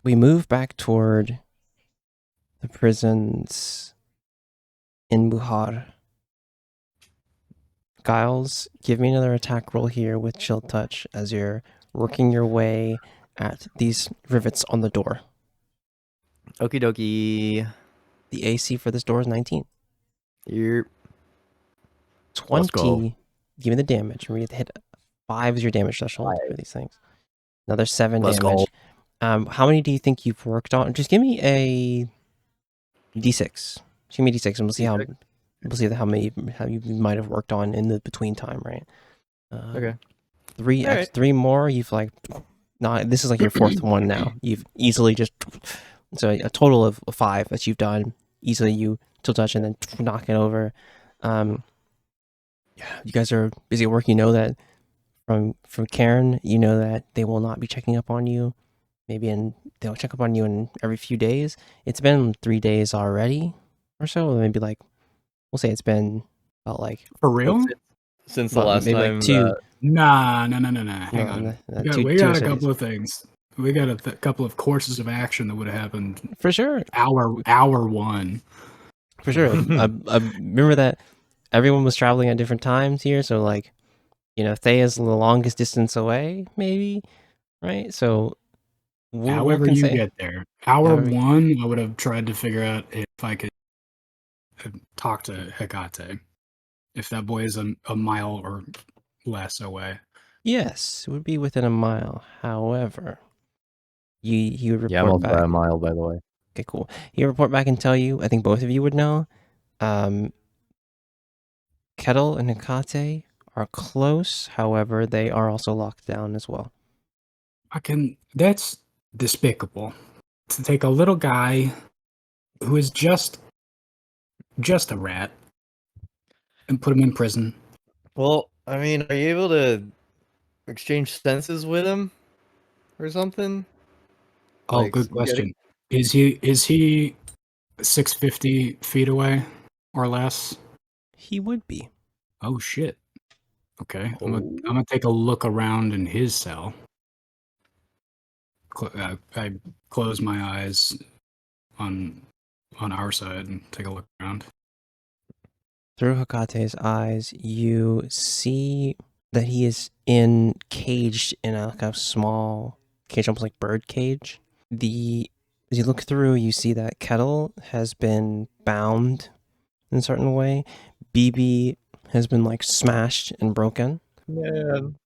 we move back toward the prisons in Buhar. Giles, give me another attack roll here with Chill Touch as you're working your way at these rivets on the door. Okie dokie. The AC for this door is 19. Yep. 20. Give me the damage. Remember, you have to hit 5 is your damage threshold for these things. Another 7 Let's damage. go. How many do you think you've worked on? Just give me a D6. Just give me a D6 and we'll see how you might have worked on in the between time, right? Okay. 3 more. You've like, this is like your 4th one now. You've easily just, so a total of 5 that you've done. Easily you Chill Touch and then knock it over. You guys are busy at work. You know that from Karen, you know that they will not be checking up on you. They'll check up on you in every few days. It's been 3 days already or so. Maybe like, we'll say it's been about like, for real? Since the last maybe time. like 2. Nah. Hang on. We got a couple of things. We got a couple of courses of action that would have happened for sure. Hour 1. For sure. I remember that everyone was traveling at different times here. So like, Thea's the longest distance away, maybe, right? So however you get there. Hour 1, I would have tried to figure out if I could talk to Hecate. If that boy is a mile or less away. Yes, it would be within a mile. However, you would report I'm also back. by a mile, by the way. Okay, cool. He would report back and tell you, I think both of you would know, Kettle and Hecate are close. However, they are also locked down as well. That's despicable. To take a little guy who is just a rat and put him in prison. Well, I mean, are you able to exchange senses with him or something? Oh, good question. Is he 650 feet away or less? He would be. Oh shit. Okay, I'm gonna take a look around in his cell. I close my eyes on our side and take a look around. Through Hecate's eyes, you see that he is caged in a small cage, almost like bird cage. As you look through, you see that Kettle has been bound in a certain way. BB has been like smashed and broken. Man.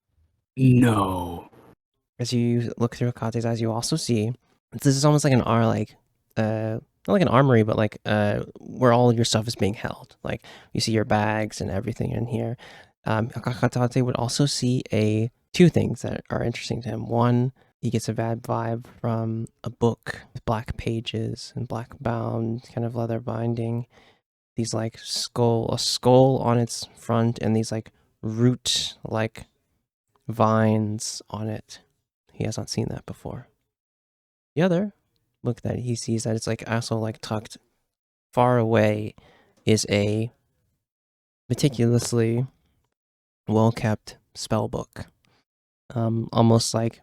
No. As you look through Hecate's eyes, you also see this is almost like not like an armory, but like where all of your stuff is being held. Like you see your bags and everything in here. Hecate would also see 2 things that are interesting to him. One, he gets a bad vibe from a book with black pages and black bound kind of leather binding. These like a skull on its front and these like root like vines on it. He has not seen that before. The other look that he sees that it's like also like tucked far away is a meticulously well-kept spell book. Almost like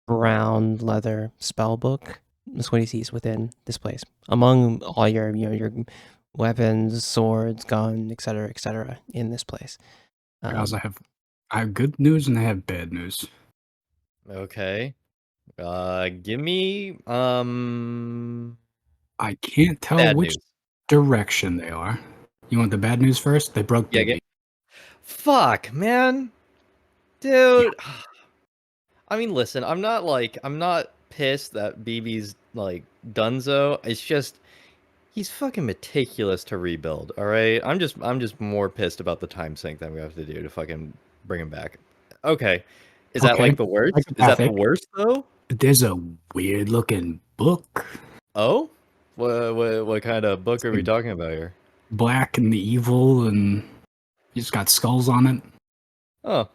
brown leather spell book. That's what he sees within this place. Among all your weapons, swords, gun, etc., in this place. I have good news and I have bad news. Okay. Give me I can't tell which direction they are. You want the bad news first? They broke BB. Fuck, man. Dude. Yeah. I mean, listen, I'm not pissed that BB's like donezo. It's just he's fucking meticulous to rebuild, all right? I'm just more pissed about the time sink that we have to do to fucking bring him back. Okay. Is that like the worst? Is that the worst though? There's a weird looking book. Oh? What kind of book are we talking about here? Black and evil, and it's got skulls on it. Oh,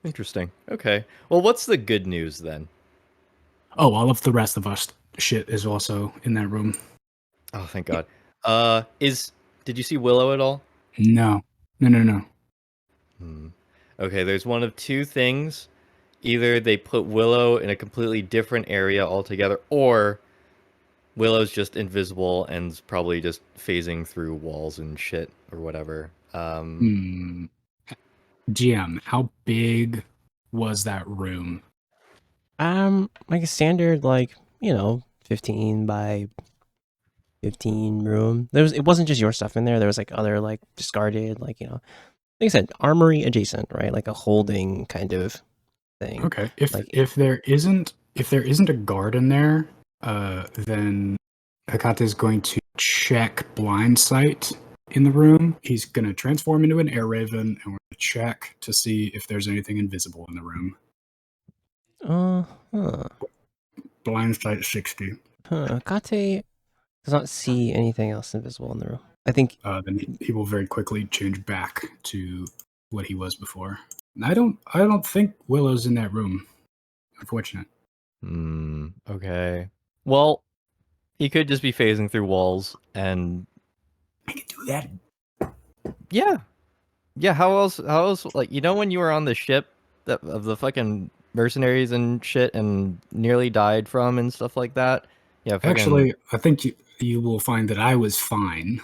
interesting. Okay. Well, what's the good news then? Oh, all of the rest of us shit is also in that room. Oh, thank God. Did you see Willow at all? No. Okay, there's one of 2 things. Either they put Willow in a completely different area altogether, or Willow's just invisible and probably just phasing through walls and shit or whatever. GM, how big was that room? Like a standard, like, 15 by 15 room. It wasn't just your stuff in there. There was like other like discarded, like, like I said, armory adjacent, right? Like a holding kind of thing. Okay. If like if there isn't a guard in there, then Hekate is going to check blind sight in the room. He's going to transform into an air raven, and we're going to check to see if there's anything invisible in the room. Blind sight 60. Hekate does not see anything else invisible in the room. I think then he will very quickly change back to what he was before. And I don't think Willow's in that room. Unfortunate. Okay. Well, he could just be phasing through walls, and I could do that. Yeah. How else? Like, when you were on the ship of the fucking mercenaries and shit, and nearly died from and stuff like that. Yeah. Actually, I think you will find that I was fine.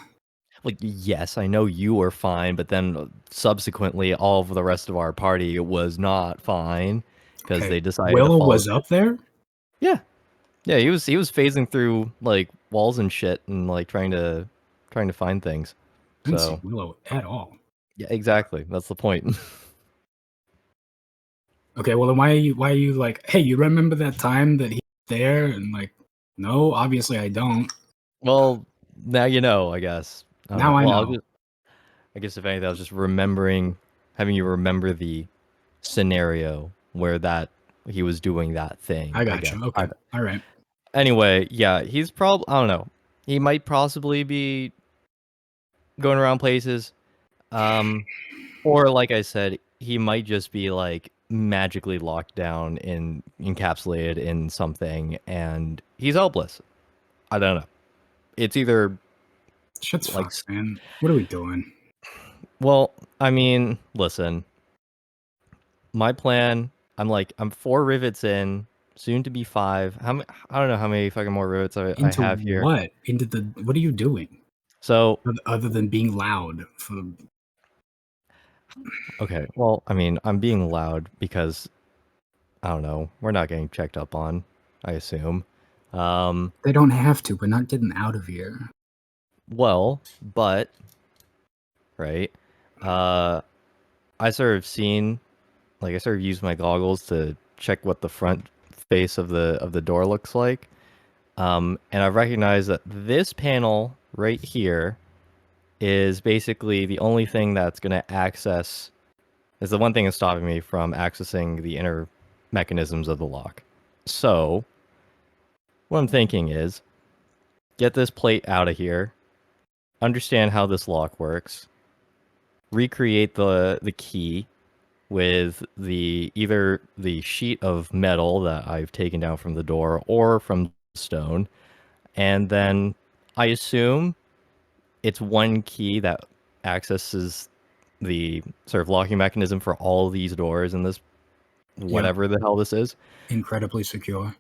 Like, yes, I know you were fine, but then subsequently, all of the rest of our party was not fine because they decided. Willow to was up there. Yeah, he was phasing through like walls and shit and like trying to find things. I didn't see Willow at all. Yeah, exactly. That's the point. Okay, well then why are you like, hey, you remember that time that he was there? And like, no, obviously I don't. Well, now you know, I guess. I know. I guess if anything, I was just having you remember the scenario where he was doing that thing. I got you. Okay. All right. Anyway, yeah, he's probably, I don't know. He might possibly be going around places. Or like I said, he might just be like magically locked down encapsulated in something, and he's helpless. I don't know. It's either shit's like, fucked, man. What are we doing? Well, I mean, listen. My plan, I'm 4 rivets in, soon to be 5. I don't know how many fucking more rivets I have here. What? What are you doing? So, other than being loud for. Okay, well, I mean, I'm being loud because, I don't know, we're not getting checked up on, I assume. They don't have to. We're not getting out of here. Well, but, right, I sort of used my goggles to check what the front face of the door looks like. And I recognize that this panel right here is basically the only thing that's going to is the one thing that's stopping me from accessing the inner mechanisms of the lock. So what I'm thinking is get this plate out of here, understand how this lock works, recreate the key with either the sheet of metal that I've taken down from the door or from stone, and then I assume it's one key that accesses the sort of locking mechanism for all these doors in this whatever the hell this is. Incredibly secure.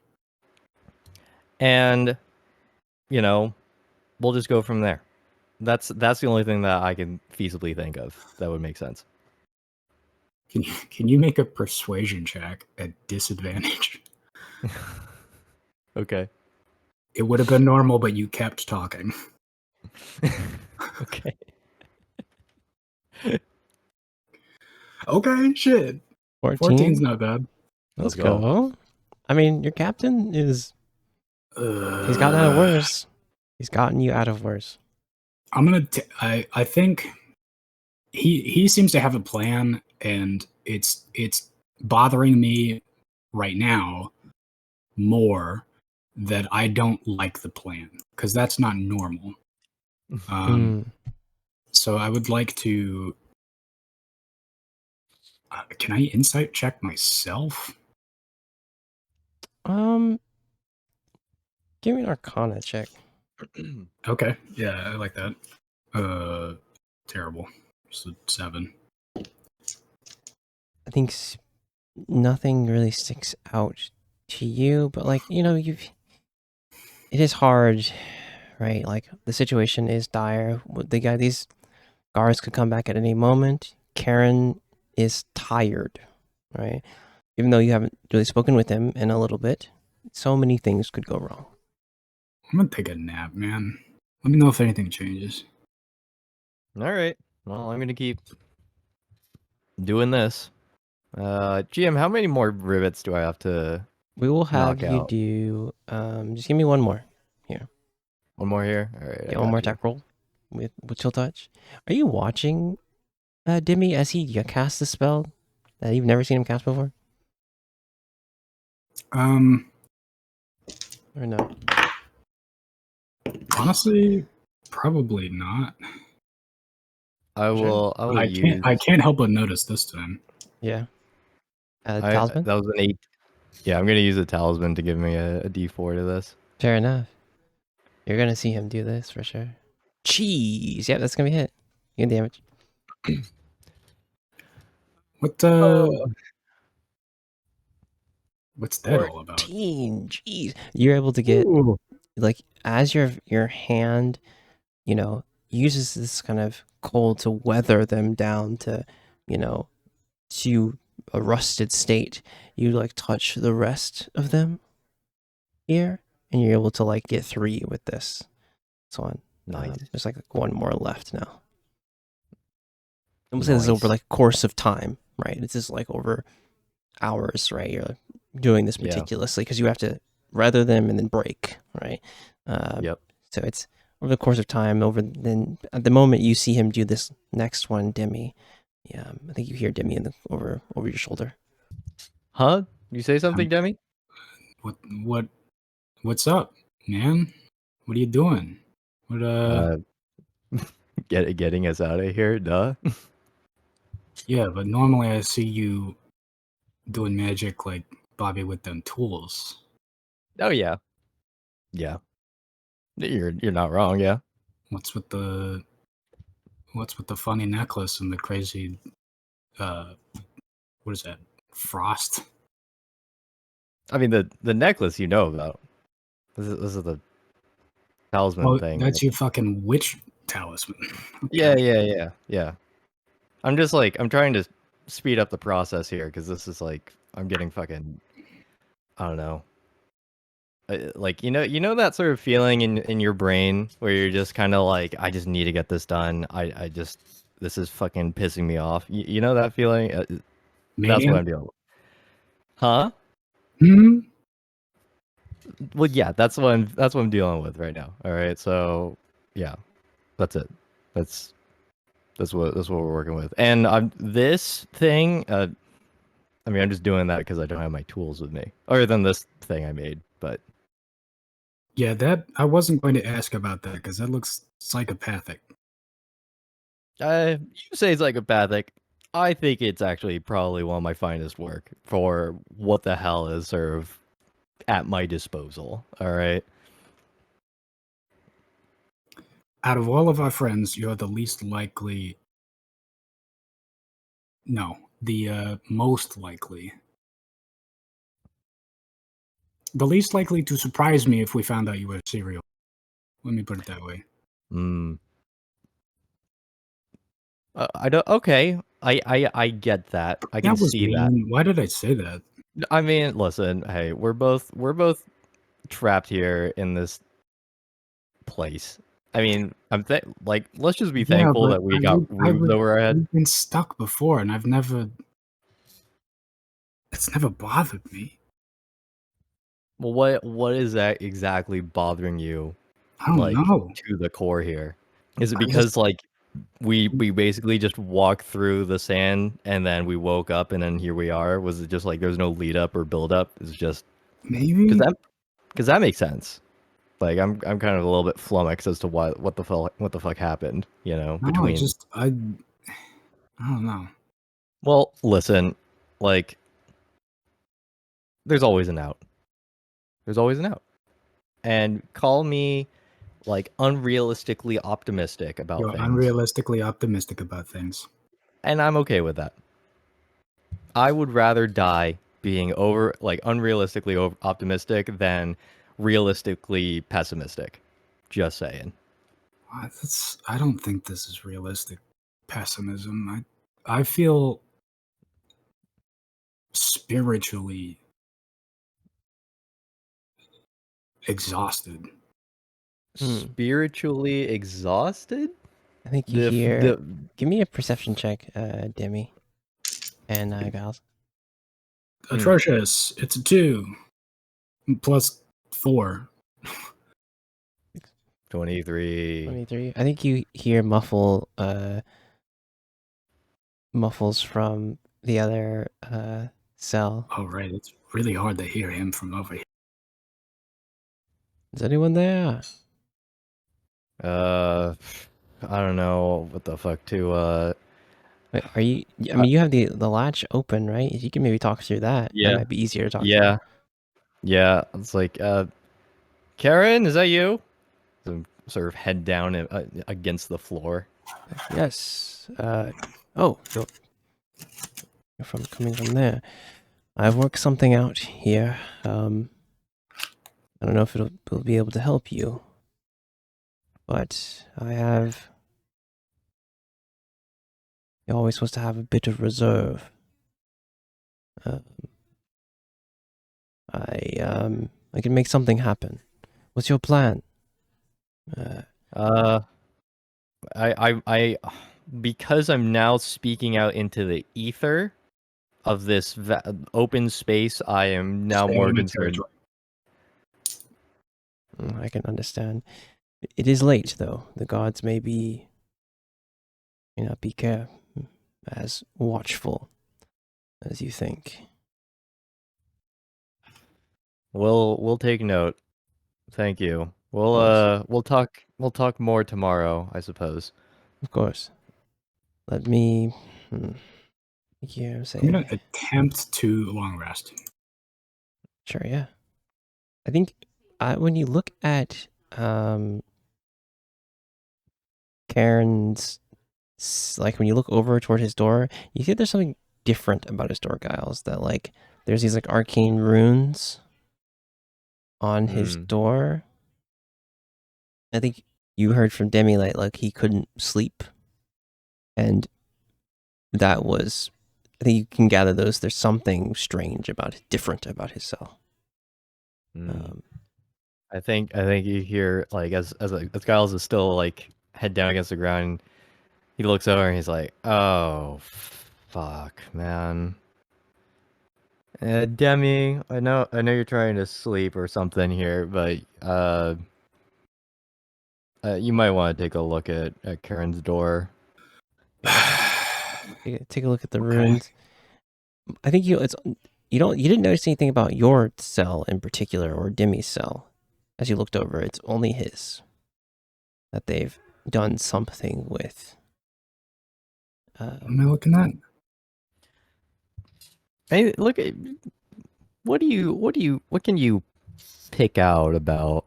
And we'll just go from there. That's the only thing that I can feasibly think of that would make sense. Can you make a persuasion check at disadvantage? Okay. It would have been normal, but you kept talking. Okay. Okay, shit. 14's not bad. Let's go. I mean, your captain is... he's gotten out of worse. He's gotten you out of worse. I'm gonna... I think he seems to have a plan, and it's bothering me right now more that I don't like the plan, because that's not normal. So I would like to... can I insight check myself? Give me an Arcana check. Okay, yeah, I like that. Terrible. Just a 7. I think nothing really sticks out to you, but like, you've it is hard, right? Like the situation is dire. These guards could come back at any moment. Karen is tired, right? Even though you haven't really spoken with him in a little bit, so many things could go wrong. I'm gonna take a nap, man. Let me know if anything changes. All right. Well, I'm gonna keep doing this. GM, how many more rivets do I have to? We will have knock you out? do. Just give me one more here. One more here. All right. Yeah, one more attack roll with chill touch. Are you watching Dimmy as he casts the spell that you've never seen him cast before? Um, Or no? honestly, probably not. I will. I will I use. can't help but notice this time. Yeah. Talisman? That was an 8. Yeah, I'm gonna use a talisman to give me a D4 to this. Fair enough. You're gonna see him do this for sure. Cheese. Yeah, that's gonna be hit. You get damage. What's that all about? 14. Jeez. You're able to get like as your hand, uses this kind of cold to weather them down to, to a rusted state. You like touch the rest of them here, and you're able to like get 3 with this. So Nice. there's like one more left now. And we'll say this is over like course of time, right? It's just like over hours, right? You're like, doing this meticulously because you have to weather them and then break, right? Yep. So it's over the course of time. Then at the moment you see him do this next one, Demi. Yeah, I think you hear Demi over your shoulder. Huh? You say something, Demi? What's up, man? What are you doing? Getting us out of here, duh. Yeah, but normally I see you doing magic like Bobby with them tools. Oh yeah. Yeah. You're not wrong, yeah. What's with the funny necklace and the crazy what is that? Frost? I mean the necklace you know about. This is the talisman thing. That's your fucking witch talisman. Okay. Yeah. I'm just like I'm trying to speed up the process here because this is like I'm getting fucking I don't know. Like you know that sort of feeling in your brain where you're just kind of like I just need to get this done. I just this is fucking pissing me off. You know that feeling? That's what I'm dealing with. Huh? Well, yeah, that's what I'm dealing with right now. All right, so yeah, that's it. That's what we're working with. And this thing. I mean, I'm just doing that because I don't have my tools with me, other than this thing I made. But yeah, that I wasn't going to ask about that because that looks psychopathic. You say psychopathic. I think it's actually probably one of my finest work for what the hell is sort of at my disposal. All right. Out of all of our friends, you're the least likely. No, the most likely. The least likely to surprise me if we found out you were serial. Let me put it that way. I don't. Okay. I get that. I can see that. Why did I say that? I mean, listen. Hey, we're both trapped here in this place. I mean, let's just be thankful that we got roofs over our head. We've been stuck before, and it's never bothered me. Well, what is that exactly bothering you? I don't know. To the core here. Is it because we basically just walked through the sand and then we woke up and then here we are? Was it just like there's no lead up or build up? It's just maybe because that makes sense. Like I'm kind of a little bit flummoxed as to what the fuck happened, between I don't know. Well, listen, like there's always an out. There's always an out. And call me like unrealistically optimistic about things. Unrealistically optimistic about things. And I'm okay with that. I would rather die being unrealistically optimistic than realistically pessimistic. Just saying. I don't think this is realistic pessimism. I feel spiritually exhausted. Spiritually exhausted? I think you hear. Give me a perception check, Demi and Giles. Atrocious. It's a 2 plus 4. 23. 23. I think you hear muffles from the other cell. Oh, right. It's really hard to hear him from over here. Is anyone there? I don't know what the fuck to. Wait, are you? I mean, you have the latch open, right? You can maybe talk through that. Yeah. That might be easier to talk. Yeah. Yeah. It's like, Karen, is that you? So sort of head down against the floor. Yes. Oh, you're coming from there. I've worked something out here. I don't know if it'll be able to help you, but you're always supposed to have a bit of reserve. I can make something happen. What's your plan? I because I'm now speaking out into the ether of this open space, I am now more concerned. I can understand. It is late, though. The gods may not be as watchful as you think. We'll take note. Thank you. We'll talk more tomorrow, I suppose. Of course. Let me I'm gonna attempt to long rest. Sure, yeah. I think when you look at Karen's, like when you look over toward his door, you see there's something different about his door, Giles. That like there's these like arcane runes on his door. I think you heard from Demi like he couldn't sleep, and that was. I think you can gather those. There's something strange different about his cell. I think you hear like as Giles is still like head down against the ground, he looks over and he's like, "Oh, fuck, man. Demi, I know you're trying to sleep or something here, but you might want to take a look at Karen's door." Take a look at the runes. I think you didn't notice anything about your cell in particular or Demi's cell as you looked over. It's only his that they've done something with. What am I looking at? Hey, look at what can you pick out about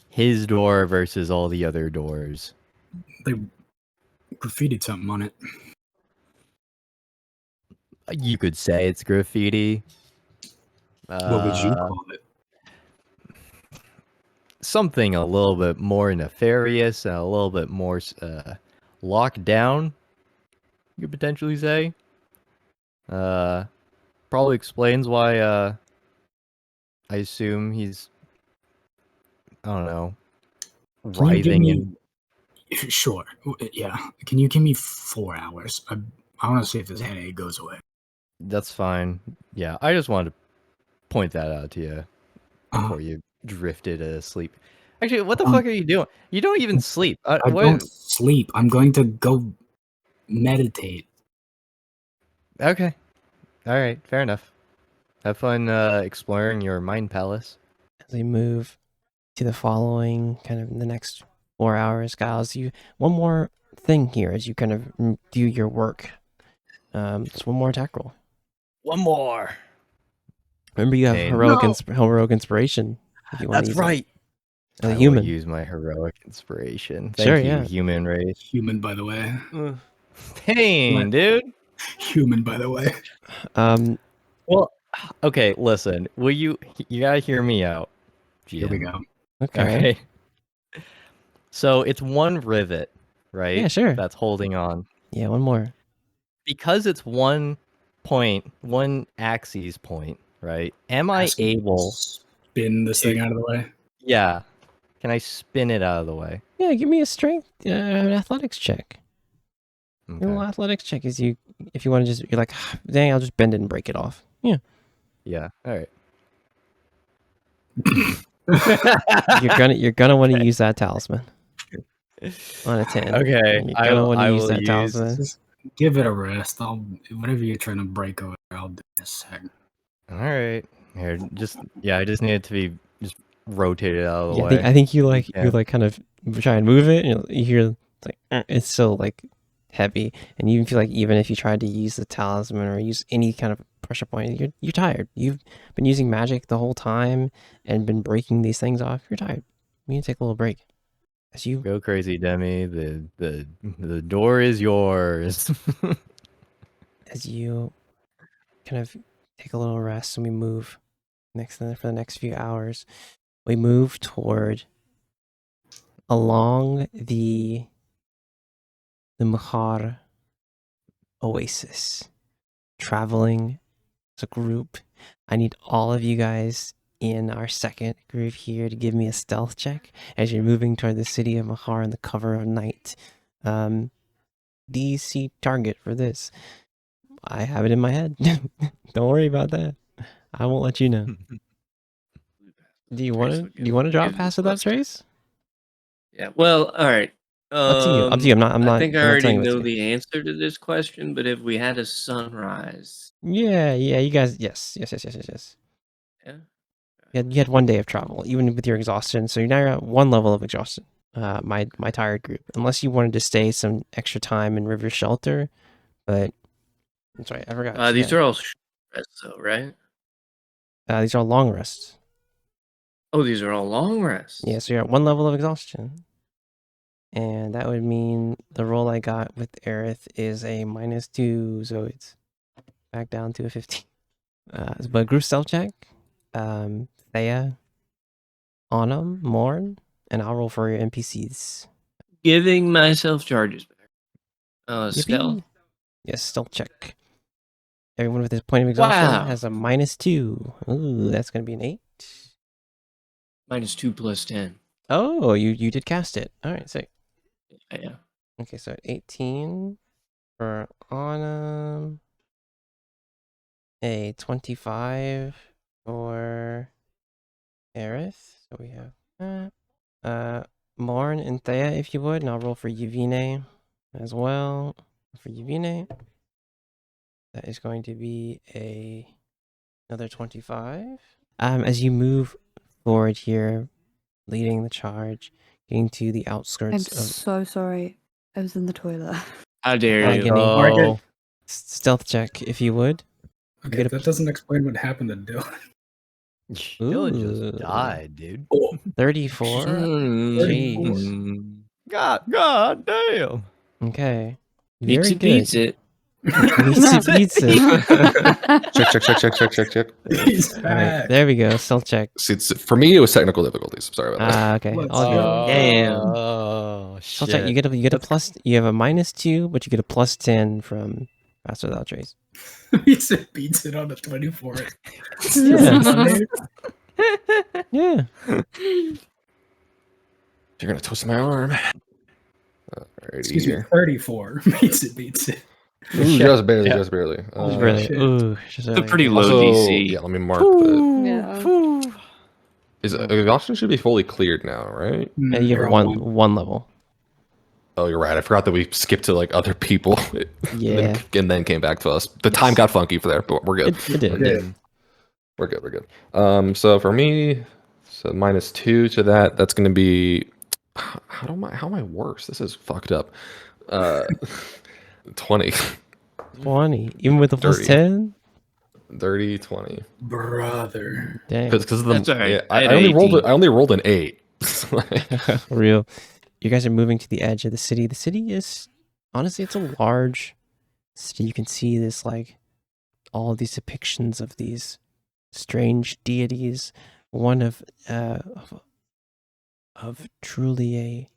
his door versus all the other doors? They graffitied something on it. You could say it's graffiti. What would you call it? Something a little bit more nefarious and a little bit more locked down, you could potentially say. Probably explains why I assume he's, I don't know, writhing in. Sure. Yeah. Can you give me 4 hours? I want to see if this headache goes away. That's fine. Yeah, I just wanted to point that out to you before you drifted asleep. Actually, what the fuck are you doing? You don't even sleep. I don't sleep. I'm going to go meditate. Okay. All right. Fair enough. Have fun exploring your mind palace. As we move to the following kind of the next 4 hours, Giles, one more thing here as you kind of do your work. Just one more attack roll. One more. Remember, you have heroic inspiration. If you want That's to use right. As a human. Will use my heroic inspiration. Sure, Thank you, yeah. human race. Human, by the way. Pain, dude. Human, by the way. Well, okay. Listen. You gotta hear me out. Here we go. Okay. So it's one rivet, right? Yeah, sure. That's holding on. Yeah, one more. Because it's one axis point, right? Am I able spin this thing out of the way? Yeah. Can I spin it out of the way? Yeah, give me a strength, an athletics check. Okay. Your little athletics check is if you want to you're like, dang, I'll just bend it and break it off. Yeah. Yeah. All right. You're gonna want to use that talisman on a 10. Okay. You're gonna want to use that talisman. Just give it a rest. Whatever you're trying to break over, I'll do in a second. All right. Here, I just need it to be just rotated out of the way. I think you kind of try and move it, and you hear it's still heavy, and you feel like even if you tried to use the talisman or use any kind of pressure point, you're tired. You've been using magic the whole time and been breaking these things off. You're tired. You need to take a little break. As you go crazy, Demi. The door is yours. As you kind of take a little rest and we move for the next few hours, we move toward along the Mukhar Oasis, traveling as a group. I need all of you guys in our second group here to give me a stealth check as you're moving toward the city of Mukhar in the cover of night. DC target for this. I have it in my head. Don't worry about that. I won't let you know. Do you want to drop past without trace? Yeah. Well, all right. Up to you. Up to you. I'm not. I think I already know the answer to this question, but if we had a sunrise. Yeah. You guys. Yes. Yeah. You had 1 day of travel, even with your exhaustion. So you're at one level of exhaustion. My tired group. Unless you wanted to stay some extra time in River Shelter, but that's right. I forgot. These are all short rests, though, right? These are all long rests. Oh, these are all long rests. Yeah. So you're at one level of exhaustion. And that would mean the roll I got with Aerith is a -2, so it's back down to a 15. But group stealth check, Thea, Autumn, Morn, and I'll roll for your NPCs. Giving myself charges back. Stealth? Yes, stealth check. Everyone with his point of exhaustion has a -2. Ooh, that's going to be an 8. -2 plus 10. Oh, you did cast it. All right, sick. Yeah. Okay, so 18 for Autumn. A 25 for Aerith. So we have that. Morn and Thea, if you would, and I'll roll for Yevine as well. For Yevine, that is going to be another 25. As you move forward here, leading the charge, getting to the outskirts I'm so sorry. I was in the toilet. How dare you? Oh. Stealth check, if you would. Okay, that doesn't explain what happened to Dylan. Dylan just died, dude. 34. Jeez. God damn. Okay. Very good. Beats it. Beats it. Check. Right, there we go. Stealth check. See, for me, it was technical difficulties. Sorry about that. Okay. All good. Damn. Oh, Stealth check. You get a plus. You have a -2, but you get a +10 from Faster Without Trace. Beats it on the 24. Yeah. You're gonna twist my arm. Excuse me, 34. Beats it. Ooh, just barely. Just barely. Ooh, it's a pretty low also, DC. Yeah, let me mark that. Yeah. Is exhaustion should be fully cleared now, right? Yeah, you have one level. Oh, you're right. I forgot that we skipped to other people. Yeah. and then came back to us. The time got funky for there, but we're good. It did. We're good. So for me, so -2 to that. That's going to be. How am I worse? This is fucked up. 20. 20, even with the +10. 30, 20. Brother. Dang. Because of the. That's all right. Yeah, I only rolled an 8. Real. You guys are moving to the edge of the city. The city is honestly, it's a large city. You can see this all of these depictions of these strange deities one of truly a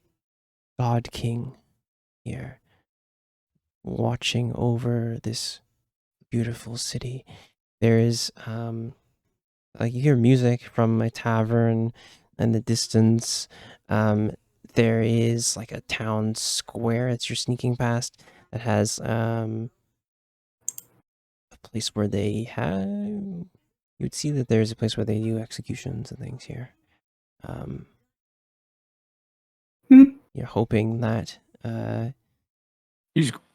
god king here, watching over this beautiful city. There is like you hear music from a tavern in the distance. There is like a town square as you're sneaking past that has a place where they have. You'd see that there's a place where they do executions and things here. You're hoping that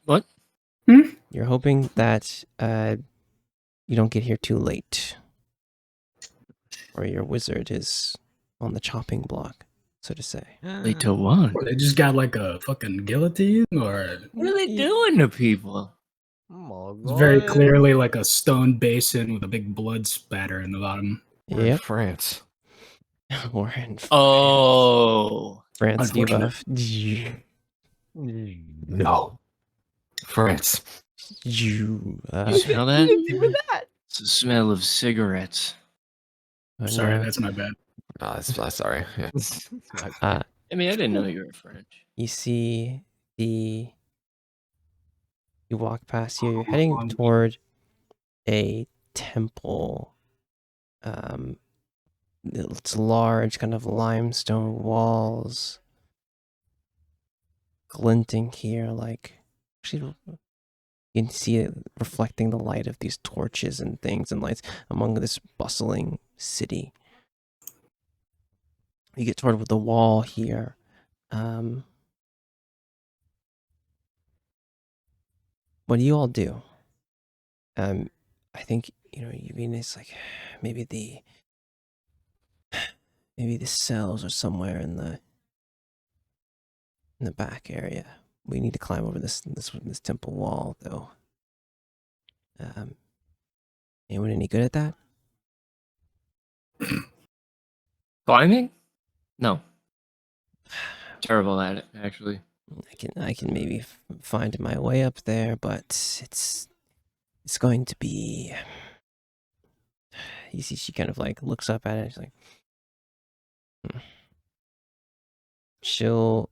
What? you're hoping that you don't get here too late, or your wizard is on the chopping block, so to say. Late to what? Or they just got like a fucking guillotine, or What are they doing to people? Oh it's my very God. clearly like a stone basin with a big blood spatter in the bottom. We're in Yep. France. We're in Oh. France Unfortunate. debuff. No. France. You You smell that? Even that. It's the smell of cigarettes. Sorry, that's my bad. Sorry. Yeah. I mean, I didn't know you were French. you see you walk past here. You're heading toward a temple. It's large, kind of limestone walls, glinting here. Like, actually, you can see it reflecting the light of these torches and things and lights among this bustling city. You get toward the wall here. What do you all do? I think you mean it's like maybe the cells are somewhere in the back area. We need to climb over this temple wall, though. Anyone any good at that? Climbing? No. Terrible at it, actually. I can maybe find my way up there, but it's going to be. You see, she kind of like looks up at it. She's like, she'll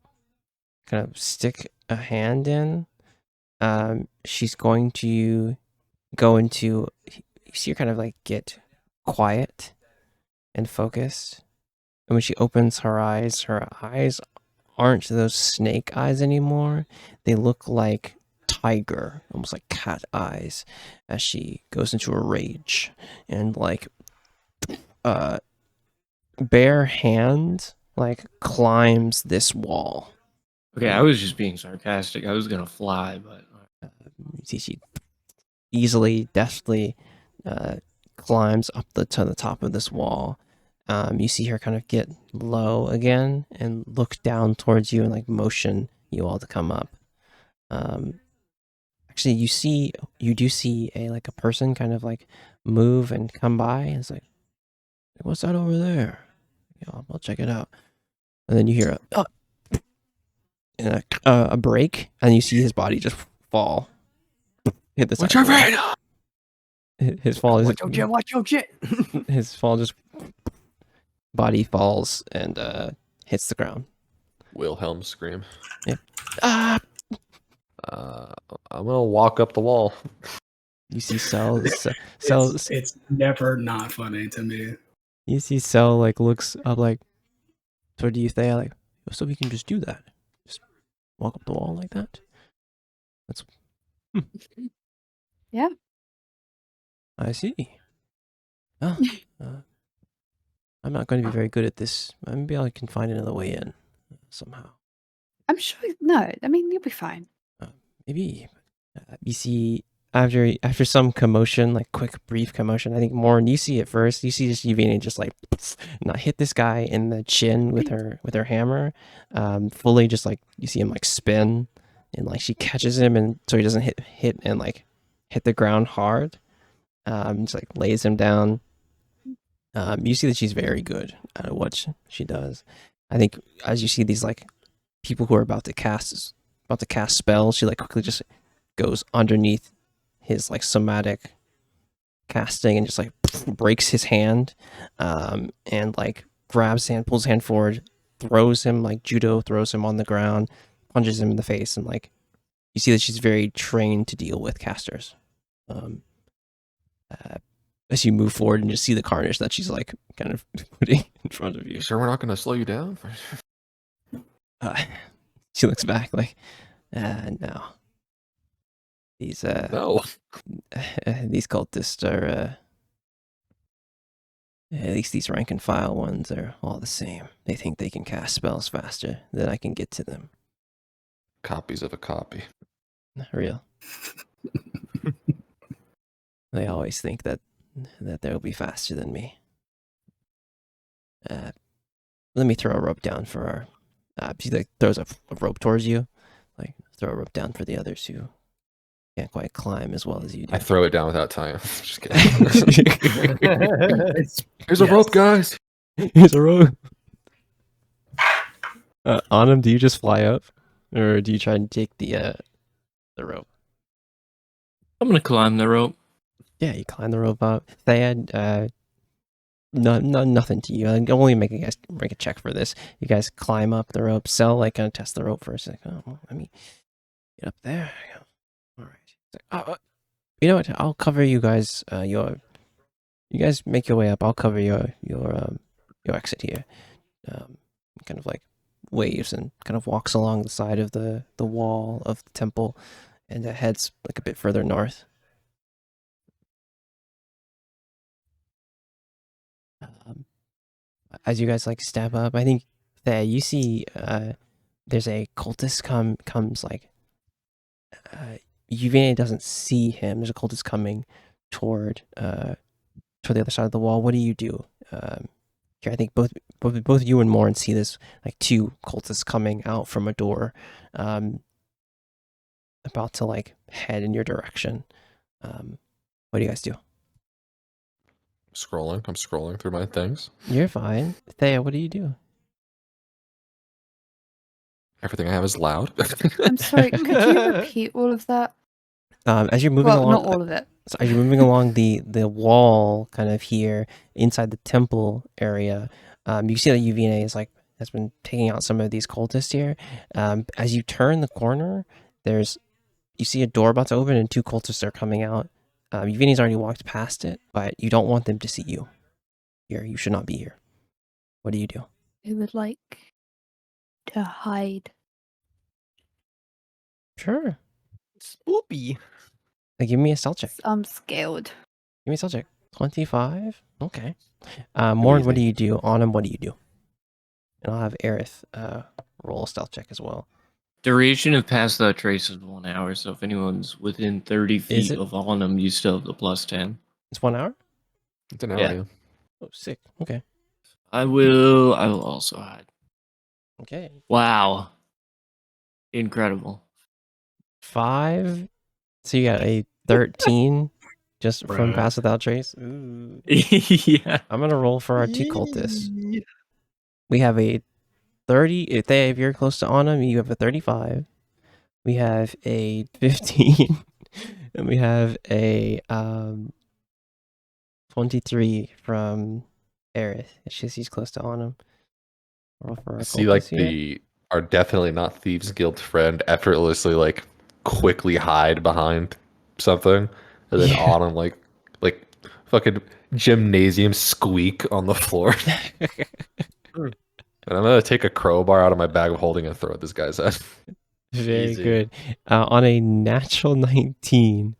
kind of stick a hand in. She's going to go into. You see her kind of like get quiet and focused. And when she opens her eyes aren't those snake eyes anymore. They look like tiger, almost like cat eyes, as she goes into a rage and like bare hand like climbs this wall. Okay, I was just being sarcastic. I was gonna fly, but You see she easily, deftly climbs up to the top of this wall. You see her kind of get low again and look down towards you and like motion you all to come up. Actually, you do see a person kind of like move and come by, and it's like, what's that over there? Yeah, I'll check it out. And then you hear a break, and you see his body just fall. Hit the side. His fall is Watch your shit. his fall just body falls and hits the ground. Wilhelm scream. Yeah. Ah! I'm gonna walk up the wall. You see Cell. It's never not funny to me. You see Cell like looks up like toward you, Thea, like, so we can just do that. Just walk up the wall like that. That's Yeah. I see. Oh, I'm not going to be very good at this. Maybe I can find another way in somehow. I'm sure. No, I mean, you'll be fine. Maybe. You see, after some commotion, like quick, brief commotion, I think Morn, you see it first. You see just Yvonne just like not hit this guy in the chin with her hammer. Fully just like you see him like spin, and like she catches him, and so he doesn't hit and like hit the ground hard. Just like lays him down. You see that she's very good at what she does. I think as you see these like people who are about to cast spells, she like quickly just goes underneath his like somatic casting and just like breaks his hand, and like grabs his hand, pulls his hand forward, throws him like judo, throws him on the ground, punches him in the face, and like you see that she's very trained to deal with casters. As you move forward and just see the carnage that she's like kind of putting in front of you. Sure, we're not going to slow you down. She looks back like, no. These No. these cultists are at least these rank and file ones are all the same. They think they can cast spells faster than I can get to them. Copies of a copy. Not real. They always think that they'll be faster than me. Let me throw a rope down for our. She like throws a rope towards you, like throw a rope down for the others who can't quite climb as well as you do. I throw it down without tying. Just kidding. Here's a rope, guys. Here's a rope. Autumn, do you just fly up, or do you try and take the rope? I'm gonna climb the rope. Yeah, you climb the rope up. Thad, nothing to you. I'll only make a check for this. You guys climb up the rope. Cell like kind of test the rope first. Like, oh, well, let me get up there. All right. Like, you know what? I'll cover you guys. You guys make your way up. I'll cover your exit here. Kind of like waves and kind of walks along the side of the wall of the temple, and heads like a bit further north. As you guys like step up, I think that you see there's a cultist comes like Yuvine doesn't see him. There's a cultist coming toward the other side of the wall. What do you do? Here, I think both you and Morin see this like two cultists coming out from a door, about to like head in your direction. What do you guys do? I'm scrolling through my things. You're fine. Thea, what do you do? Everything I have is loud. I'm sorry, could you repeat all of that? As you're moving Well, along, not all of it. so as you're moving along the wall, kind of here inside the temple area, you see that Yuvine has been taking out some of these cultists here. As you turn the corner, you see a door about to open and two cultists are coming out. Yuvine's already walked past it, but you don't want them to see you. Here, you should not be here. What do you do? I would like to hide. Sure. Spoopy. Give me a stealth check. I'm scared. Give me a stealth check. 25. Okay. Morn, what do you do? Autumn, what do you do? And I'll have Aerith roll a stealth check as well. Duration of pass without trace is 1 hour, so if anyone's within 30 feet of Autumn, you still have the +10. It's 1 hour? It's an hour. Yeah. Yeah. Oh, sick. Okay. I will also hide. Okay. Wow. Incredible. 5. So you got a 13 just from Bruh. pass without trace. Ooh. Yeah. I'm gonna roll for our two cultists. We have a 30. If you're close to Autumn, you have a 35. We have a 15, and we have a 23 from Aerith. She's close to Autumn. Roll for our I see like cultists here. our definitely not Thieves Guild friend effortlessly like quickly hide behind something, and then Autumn like fucking gymnasium squeak on the floor. And I'm gonna take a crowbar out of my bag of holding and throw at this guy's head. Very Easy. good. On a natural 19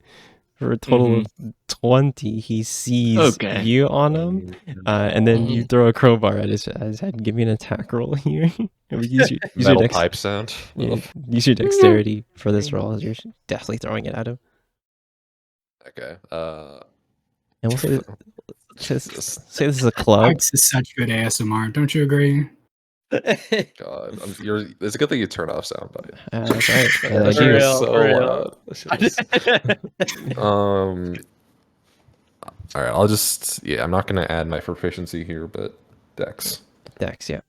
for a total of 20, he sees you on him, and then you throw a crowbar at his head. Give me an attack roll here. use your Metal pipe sound. Yeah, use your dexterity for this roll. As you're definitely throwing it at him. Okay. And we'll say this is a club. This is such good ASMR. Don't you agree? God, it's a good thing you turn off soundbite. That's right. That shit is so loud. That shit is- All right, I'm not gonna add my proficiency here, but Dex. Dex, yeah.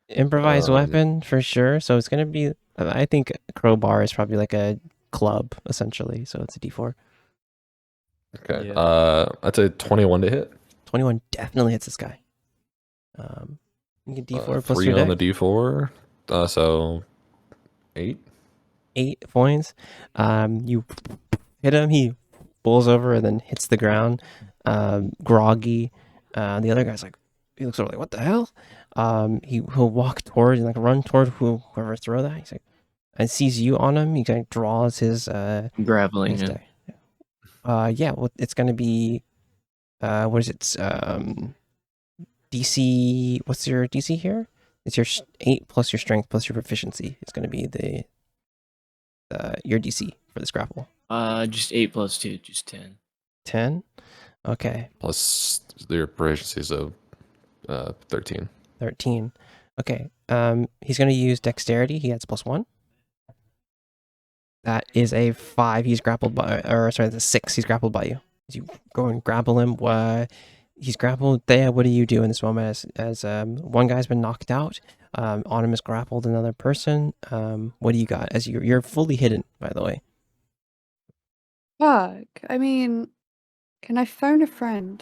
Improvised weapon for sure. So it's gonna be. I think crowbar is probably like a club essentially. So it's a D4. Okay. That's a 21 to hit. 21 definitely hits this guy. You get D4 plus 3 your on deck. the D4. So 8. 8 points. You hit him. He falls over and then hits the ground. Groggy. The other guy's like, he looks over like, what the hell? He'll walk towards and like run toward whoever throw that. He's like, and sees you on him. He kind of draws his Grappling his him. deck. Yeah. Well, it's gonna be what is it? DC. What's your DC here? It's your 8 plus your strength plus your proficiency. It's gonna be the your DC for this grapple. Just 8 plus 2, just 10. 10. Okay. Plus your proficiency is a 13. 13. Okay. He's gonna use dexterity. He adds +1. That is a 5. He's grappled by, or sorry, that's a 6. He's grappled by you. As you go and grapple him, he's grappled. Thea, what do you do in this moment? As one guy's been knocked out, Autumn has grappled another person. What do you got? As you're fully hidden, by the way. Fuck. I mean, can I phone a friend?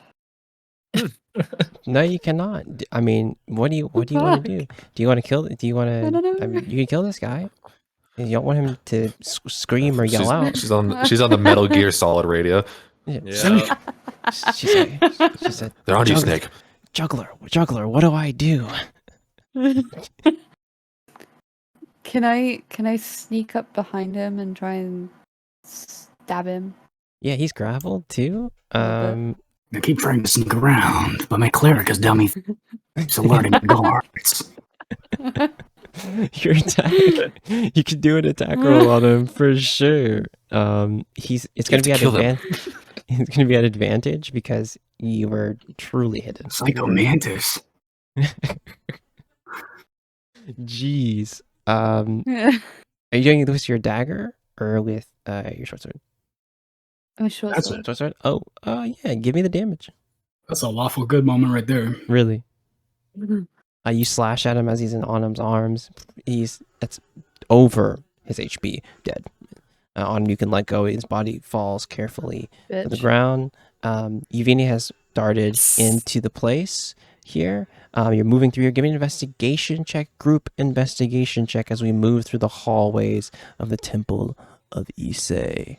No, you cannot. I mean, what do you want to do? Do you want to kill? Do you want to? I don't know. I mean, you can kill this guy. You don't want him to scream or yell out. She's on the Metal Gear Solid radio. Yeah. She said, They're on you, Snake. Juggler, what do I do? Can I sneak up behind him and try and stab him? Yeah, he's grappled too. little I keep trying to sneak around, but my cleric is dummy. It's alerting guards. Your attack. You can do an attack roll on him for sure. It's gonna be at advantage. It's gonna be at advantage because you were truly hidden. Psycho Mantis. Jeez. Are you doing this with your dagger or with your short sword? I'm sure. That's so. Short sword? Oh, yeah. Give me the damage. That's a lawful good moment right there. Really? You slash at him as he's in Autumn's arms. That's over his HP, dead. Autumn, you can let go. His body falls carefully to the Bitch. ground. Yevgeny has darted into the place here. You're moving through. You're giving an investigation check, group investigation check as we move through the hallways of the Temple of Issei.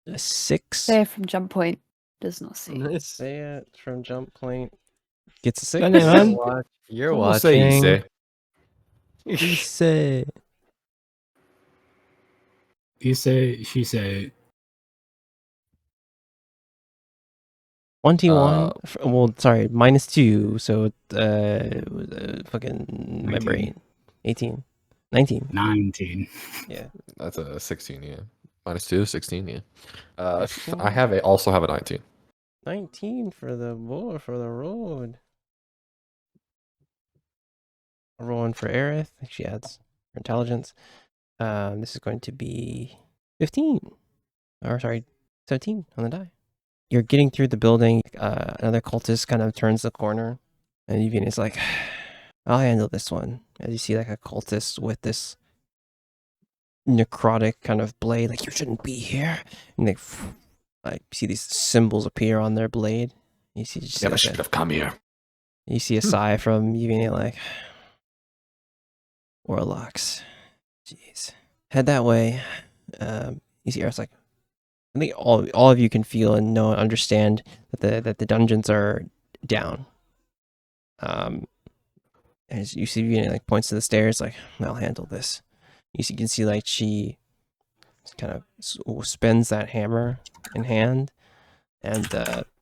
A 6. There from jump point does not see. Say it from jump point. Gets a 6. You're We'll say watching. Issei. You say, she say. 21. Well, sorry, -2. So, fucking my 19. brain. 18. 19. 19. Yeah. That's a 16, yeah. -2, 16, yeah. I also have a 19. 19 for the road. Rolling for Aerith. I think she adds her intelligence. This is going to be 15. Or sorry, 17 on the die. You're getting through the building. Another cultist kind of turns the corner. And Yevgeny's like, I'll handle this one. As you see like a cultist with this necrotic kind of blade. Like, you shouldn't be here. And they like see these symbols appear on their blade. You see just Never like should have come here. you see a sigh from Yevgeny like, warlocks. Jeez. Head that way. You see Earth's like, I think all of you can feel and know and understand that the dungeons are down. As you see Yevgeny like points to the stairs like, I'll handle this. You can see like she kind of spins that hammer in hand and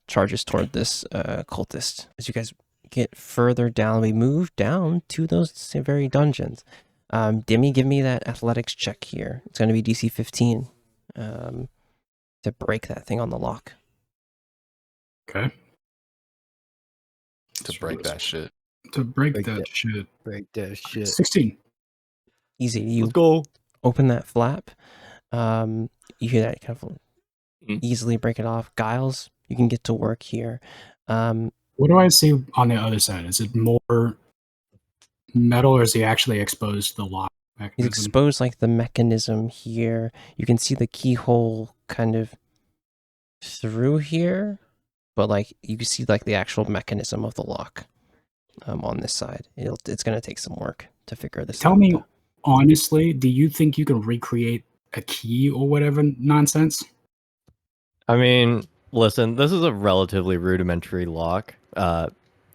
charges toward this cultist. As you guys get further down, we move down to those very dungeons. Demi, give me that athletics check here. It's going to be DC 15 to break that thing on the lock. Okay. To break that shit. To break Break that that. shit. Break that shit. 16. Easy. You Let's go. open that flap. You hear that kind of easily break it off. Giles, you can get to work here. What do I see on the other side? Is it more metal or is he actually exposed to the lock He's mechanism? exposed like the mechanism here. You can see the keyhole kind of through here, but like you can see like the actual mechanism of the lock on this side. It's gonna take some work to figure this out. Tell me honestly, do you think you can recreate a key or whatever nonsense? I mean, listen, this is a relatively rudimentary lock.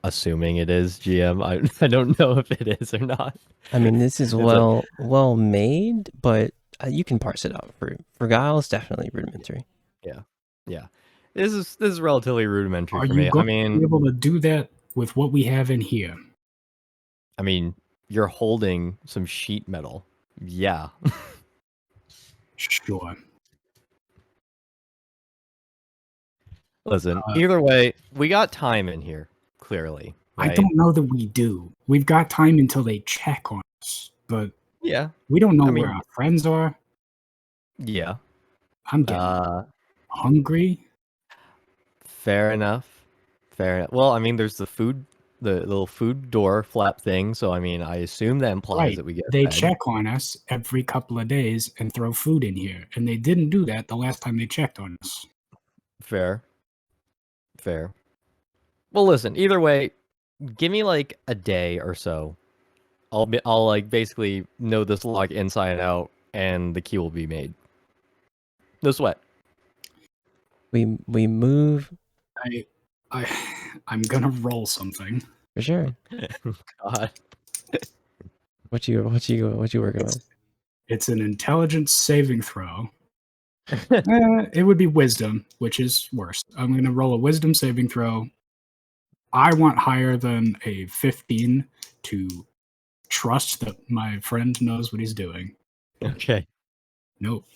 Assuming it is, GM. I don't know if it is or not. I mean, this is well made, but you can parse it out. For Guile, it's definitely rudimentary. Yeah. This is relatively rudimentary Are for you me. going to be able to do that with what we have in here? I mean, you're holding some sheet metal. Yeah. Sure. Listen, either way, we got time in here, clearly. Right? I don't know that we do. We've got time until they check on us, but yeah, we don't know where our friends are. Yeah. I'm getting hungry. Fair enough. Well, I mean, there's the little food door flap thing, so I mean, I assume that implies that we get They fed. check on us every couple of days and throw food in here, and they didn't do that the last time they checked on us. Fair. Well, listen, either way, give me like a day or so. I'll like basically know this lock inside and out, and the key will be made. No sweat. We move. I'm gonna roll something. For sure. God. What you working on? It's an intelligence saving throw. It would be wisdom, which is worse. I'm gonna roll a wisdom saving throw. I want higher than a 15 to trust that my friend knows what he's doing. Okay. Nope.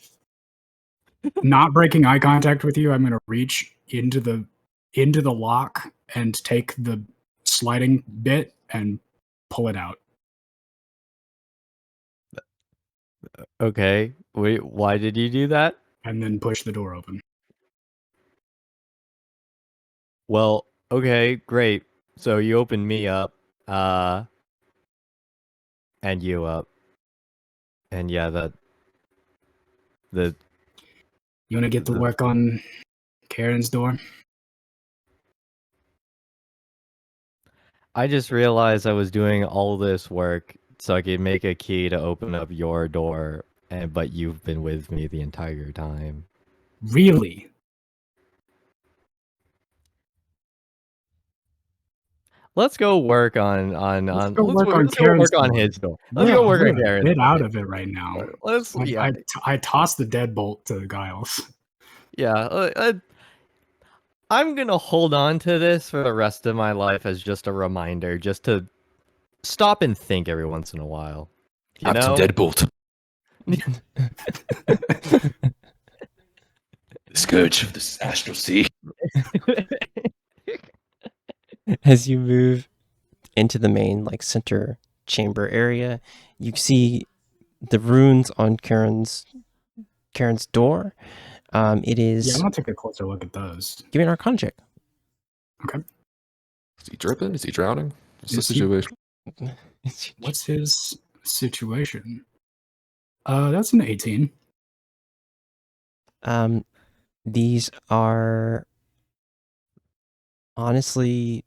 Not breaking eye contact with you, I'm gonna reach into the lock and take the sliding bit and pull it out. Okay. Wait, why did you do that? And then push the door open. Well, okay, great. So you opened me up, and you up. And yeah, You wanna get to work on Karen's door? I just realized I was doing all this work so I could make a key to open up your door, but you've been with me the entire time. Really? Let's go work on Let's go work on Karen's door. His door. Let's go work on Karen's. Get out of it right now. Yeah. I tossed the deadbolt to Giles. Yeah. I'm gonna hold on to this for the rest of my life as just a reminder, just to stop and think every once in a while. You know? Deadbolt. The scourge of the astral sea. As you move into the main like center chamber area, you see the runes on Karen's door. It is. Yeah, I'm gonna take a closer look at those. Give me an Arcana check. Okay. Is he dripping? Is he drowning? What's the situation? What's his situation? That's an 18. These are honestly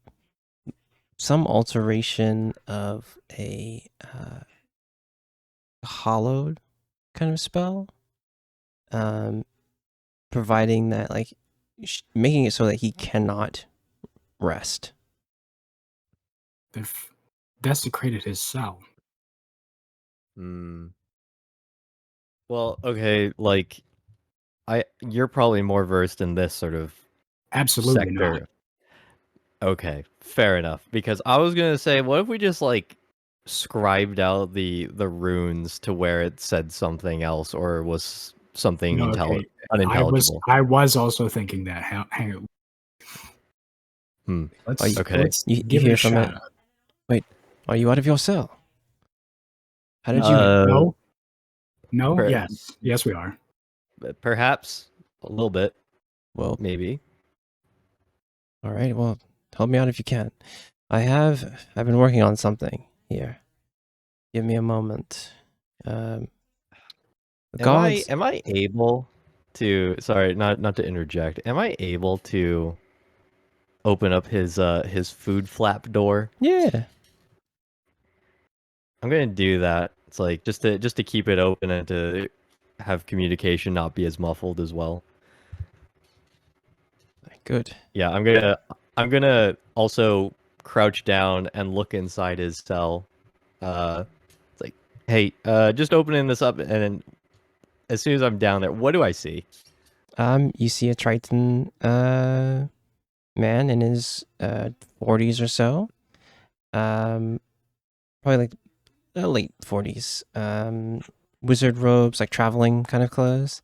some alteration of a hollowed kind of spell, providing that like making it so that he cannot rest. They've desecrated his cell. Well, okay, like you're probably more versed in this sort of Absolutely sector. not. Okay, fair enough. Because I was gonna say, what if we just like scribed out the runes to where it said something else or was something unintelligible? I was also thinking that. Hang on. Let's you give hear it a from shot. it. Wait, are you out of your cell? How did you? No. Yes, we are. Perhaps a little bit. Well, maybe. All right. Well, help me out if you can. I've been working on something here. Give me a moment. Am I able to sorry, not to interject. Am I able to open up his food flap door? Yeah. I'm gonna do that. It's like just to keep it open and to have communication not be as muffled as well. Good. Yeah, I'm gonna also crouch down and look inside his cell. It's like, hey, just opening this up, and then as soon as I'm down there, what do I see? You see a Triton man in his 40s or so. Probably like late 40s. Wizard robes, like traveling kind of clothes.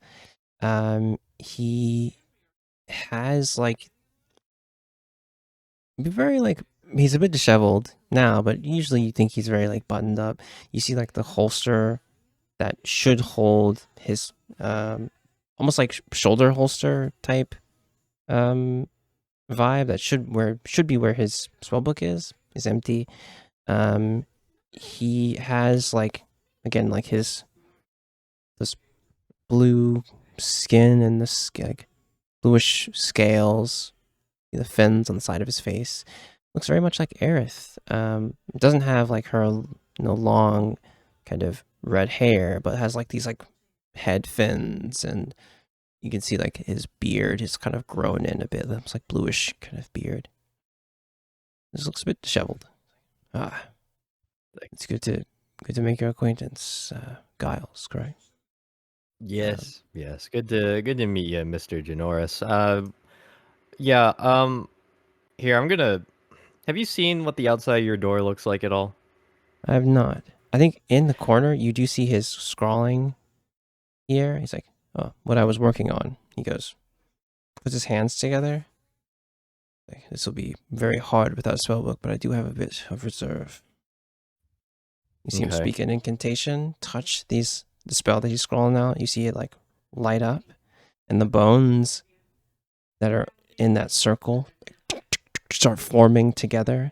He has like very like he's a bit disheveled now, but usually you think he's very like buttoned up. You see like the holster that should hold his almost like shoulder holster type vibe that should be where his spellbook is empty. He has like again like this blue skin and this like bluish scales, the fins on the side of his face. Looks very much like Aerith. Doesn't have like her long kind of red hair, but has like these like head fins, and you can see like his beard is kind of grown in a bit. It's like bluish kind of beard. This looks a bit disheveled. It's good to make your acquaintance, Giles, correct? Yes, yes. Good to meet you, Mr. Janoris. Yeah. Here I'm gonna. Have you seen what the outside of your door looks like at all? I have not. I think in the corner you do see his scrawling here. He's like, "Oh, what I was working on." He goes, puts his hands together. Like, this will be very hard without a spellbook, but I do have a bit of reserve. You see him speak an incantation, touch the spell that he's scrolling out. You see it like light up, and the bones that are in that circle start forming together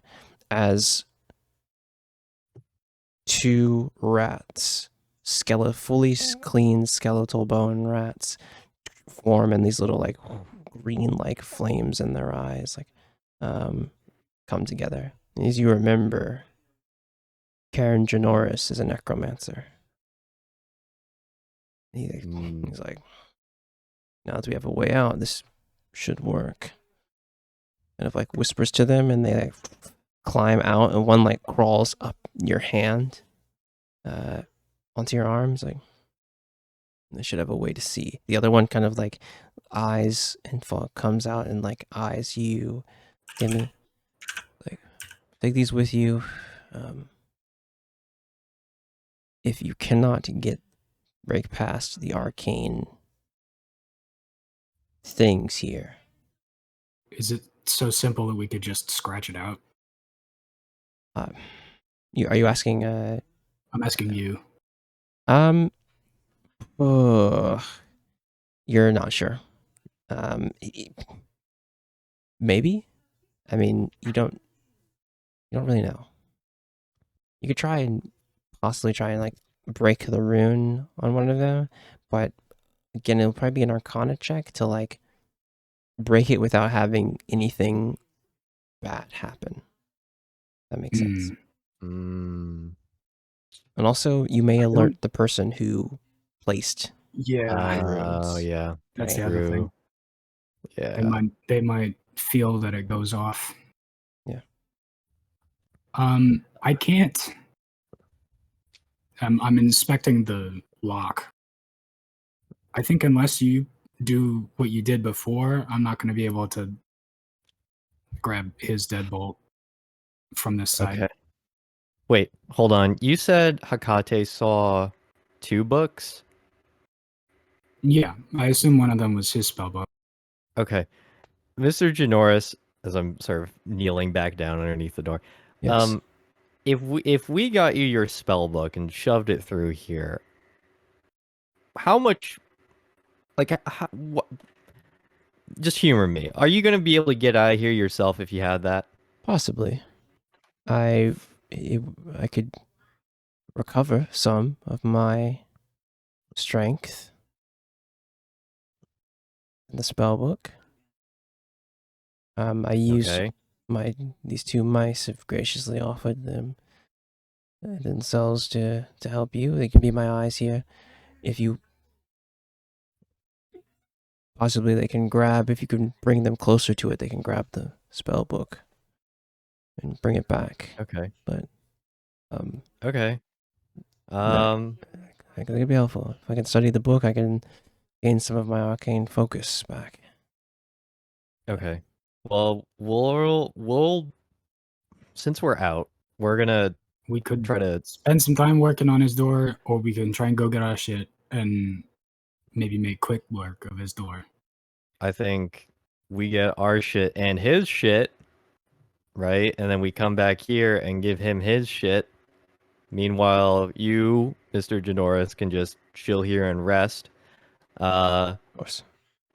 as two rats, fully clean skeletal bone rats, form in these little like green like flames in their eyes, like come together. As you remember, Karen Janoris is a necromancer. He's like, now that we have a way out, this should work. Kind of like whispers to them, and they like climb out, and one like crawls up your hand onto your arms. Like, they should have a way to see. The other one kind of like eyes and comes out and like eyes you. Give me, like, take these with you. If you cannot break past the arcane things here. Is it so simple that we could just scratch it out? Are you asking? I'm asking you. You're not sure. Maybe. I mean, you don't really know. You could possibly try and like break the rune on one of them, but again, it'll probably be an Arcana check to like break it without having anything bad happen. That makes sense. And also, you may alert the person who placed. Oh yeah, that's the other thing. Yeah, they might feel that it goes off. Yeah. I can't. I'm inspecting the lock. I think unless you do what you did before, I'm not going to be able to grab his deadbolt from this side. Okay. Wait, hold on. You said Hakate saw 2 books? Yeah, I assume one of them was his spellbook. Okay. Mr. Janoris, as I'm sort of kneeling back down underneath the door. Yes. If we got you your spellbook and shoved it through here, how much, like, what? Just humor me. Are you going to be able to get out of here yourself if you had that? Possibly. I could recover some of my strength. the spell book. I use Okay. these two mice have graciously offered themselves to help you. They can be my eyes here. If you possibly they can grab, if you can bring them closer to it, they can grab the spell book and bring it back. Okay. But Okay. I think it'd be helpful. If I can study the book, I can gain some of my arcane focus back. Okay. Well, we'll since we're out, we're gonna We could try to spend some time working on his door, or we can try and go get our shit and maybe make quick work of his door. I think we get our shit and his shit, right? And then we come back here and give him his shit. Meanwhile, you, Mr. Janoris, can just chill here and rest. Of course.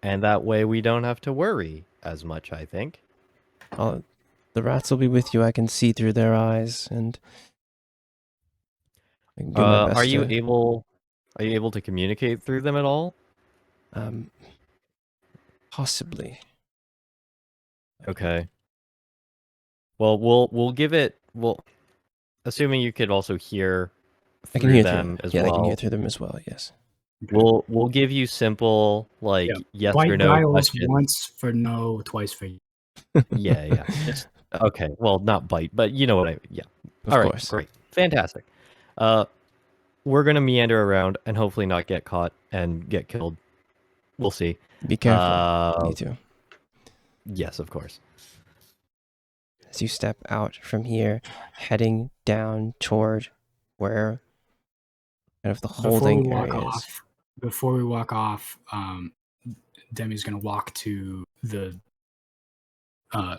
And that way we don't have to worry as much, I think. The rats will be with you. I can see through their eyes, and I can do my best are you able to communicate through them at all? Possibly. Okay. Well, we'll give it. Well, assuming you could also hear I can through hear them through. as Yeah, well. I can hear through them as well. Yes. We'll give you simple yes Bite or no Giles questions. once for no, twice for you. Yeah. Okay. Well, not bite, but you know what I. Yeah. Of course. Great. Fantastic. We're gonna meander around and hopefully not get caught and get killed. We'll see. Be careful. You too. Yes, of course. As you step out from here, heading down toward where kind of the holding area is. Before we walk off, Demi's going to walk to the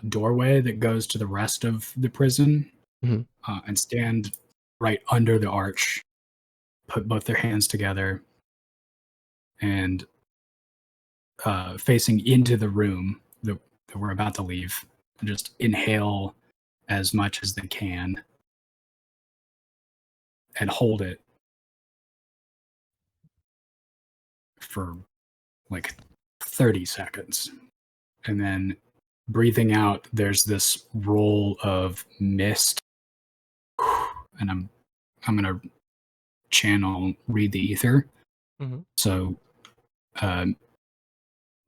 doorway that goes to the rest of the prison and stand right under the arch, put both their hands together, and facing into the room that we're about to leave, and just inhale as much as they can and hold it for like 30 seconds. And then breathing out, there's this roll of mist. And I'm going to channel read the ether. So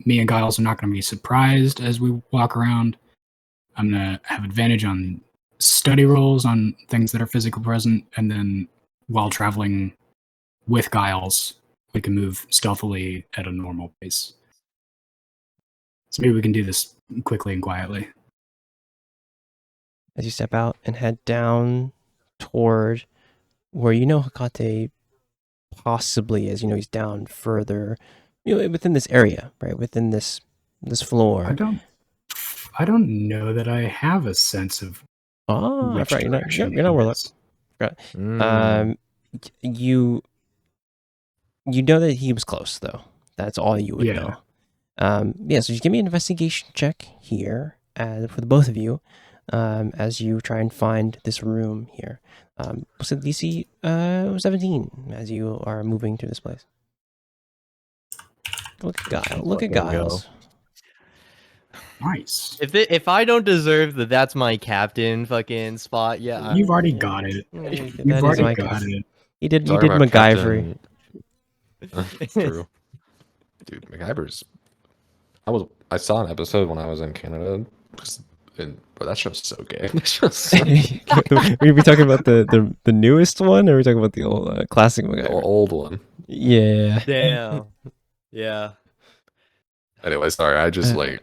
me and Giles are not going to be surprised as we walk around. I'm going to have advantage on study rolls on things that are physically present. And then while traveling with Giles, we can move stealthily at a normal pace. So maybe we can do this quickly and quietly. As you step out and head down toward where you know Hecate possibly is, he's down further, within this area, right? Within this floor. I don't know that I have a sense of right. You're not world. Mm. You know that he was close, though. That's all you would know. So just give me an investigation check here for the both of you as you try and find this room here. So DC 17 as you are moving through this place. Look at Giles. Nice. If I don't deserve that's my captain fucking spot, yeah. You've already got it. You've already got it. He did MacGyver. That's true. Dude, MacGyver's. I saw an episode when I was in Canada, but that show's so gay. Are we talking about the newest one, or are we talking about the old classic MacGyver? The old one. Yeah. Damn. Yeah. Anyway, sorry. I just I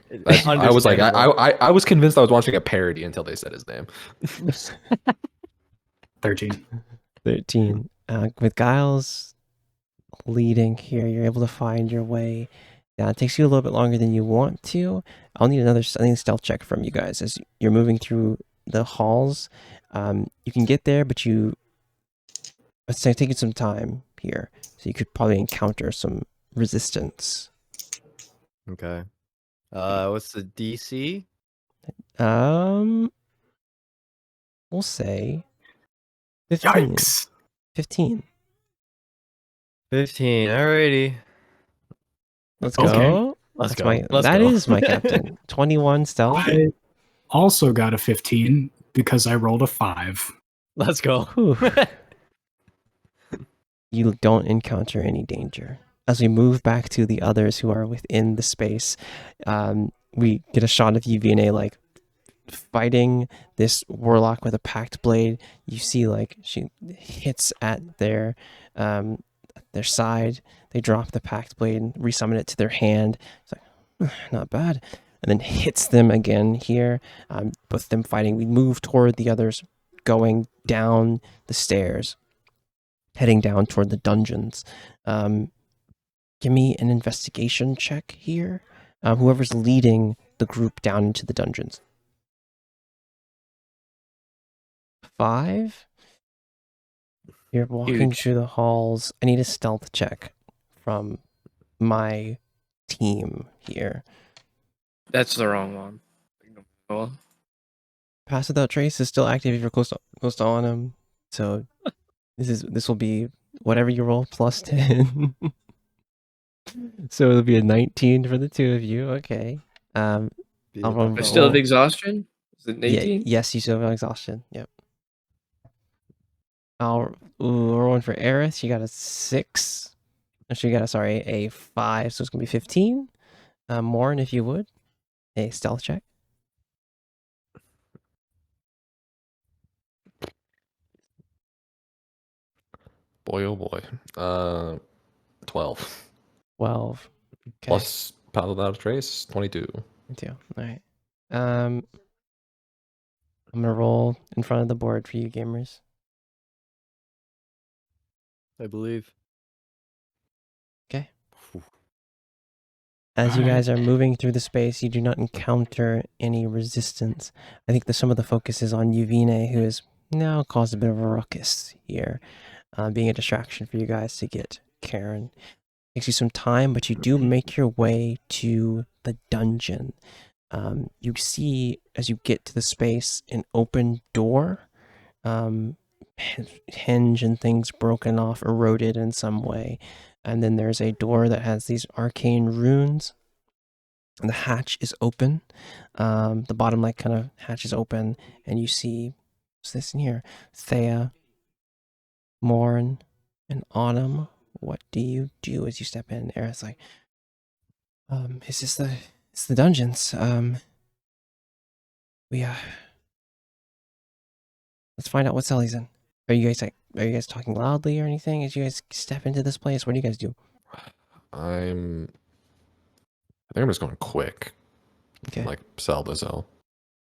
was like, I was convinced I was watching a parody until they said his name. 13. With Giles leading here, you're able to find your way. It takes you a little bit longer than you want to. I'll need another stealth check from you guys as you're moving through the halls. You can get there, but it's taking some time here, so you could probably encounter some resistance. Okay. What's the DC? We'll say 15. Yikes. 15. 15. Alrighty. Let's Okay. go. Let's That's go. That is my captain. 21 stealth. I also got a 15 because I rolled a 5. Let's go. You don't encounter any danger. As we move back to the others who are within the space, we get a shot of Yvine like fighting this warlock with a packed blade. You see like she hits at their side. They drop the packed blade and resummon it to their hand. It's like, not bad. And then hits them again here. Both of them fighting. We move toward the others, going down the stairs, heading down toward the dungeons. Give me an investigation check here. Whoever's leading the group down into the dungeons. 5. You're walking through the halls. I need a stealth check from my team here. That's the wrong one. Well, Pass Without Trace is still active if you're close to on him. So this will be whatever you roll plus 10. So it'll be a 19 for the two of you. Okay. I'll roll. I still have exhaustion? Is it 18? Yes, you still have exhaustion. Yep. We're rolling for Aerith. She got a 6. She got a 5, so it's gonna be 15. Morn, if you would, a stealth check. Boy, oh boy. 12. 12. Okay. Plus Paddle Without a Trace, 22. 22. All right. I'm gonna roll in front of the board for you gamers. I believe. Okay. As you guys are moving through the space, you do not encounter any resistance. I think some of the focus is on Yvine, who has now caused a bit of a ruckus here, being a distraction for you guys to get Karen. Takes you some time, but you do make your way to the dungeon. You see, as you get to the space, an open door, hinge and things broken off, eroded in some way. And then there's a door that has these arcane runes. And the hatch is open. The bottom kind of hatch is open, and you see, what's this in here? Thea, Morn, and Autumn. What do you do as you step in? Aerith's like, it's the dungeons. Let's find out what cell he's in. Are you guys talking loudly or anything as you guys step into this place? What do you guys do? I think I'm just going quick. Okay. Like cell to cell.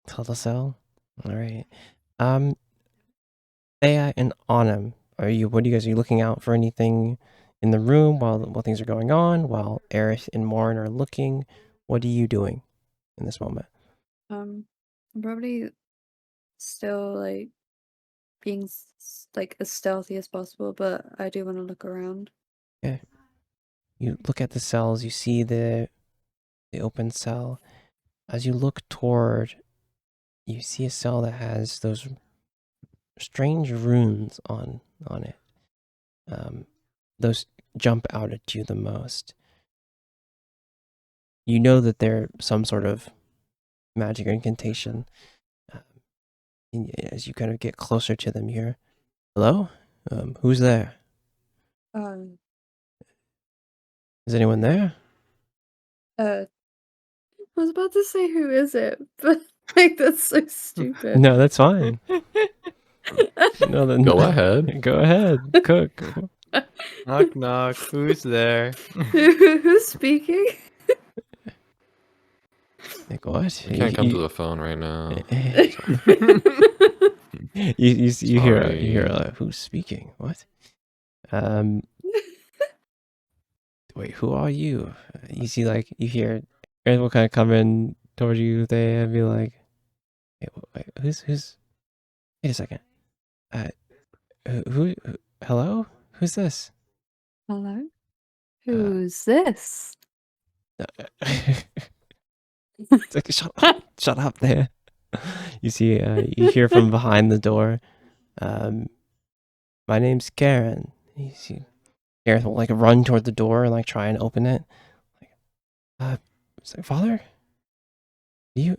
Cell to cell? Alright. Thea and Autumn, what are you guys, are you looking out for anything in the room while things are going on, while Aerith and Morn are looking? What are you doing in this moment? I'm probably still like being like as stealthy as possible, but I do want to look around. Okay. You look at the cells, you see the open cell. As you look toward, you see a cell that has those strange runes on it. Those jump out at you the most. You know that they're some sort of magic or incantation. As you kind of get closer to them, you hear, "Hello? Who's there? Is anyone there?" I was about to say who is it, but like that's so stupid. No, that's fine. No, Go ahead. Go ahead. Cook. Knock knock. Who's there? Who's speaking? Like what? You can't come to the phone right now. you hear who's speaking? What? Wait, who are you? You see, you hear Aaron will kind of come in towards you. They be like, wait, who's? Wait a second. Who? Hello? Who's this? Hello? Who's this? It's like, shut up there. You see, you hear from behind the door, my name's Karen. You see, Karen will run toward the door and try and open it. It's like, Father? You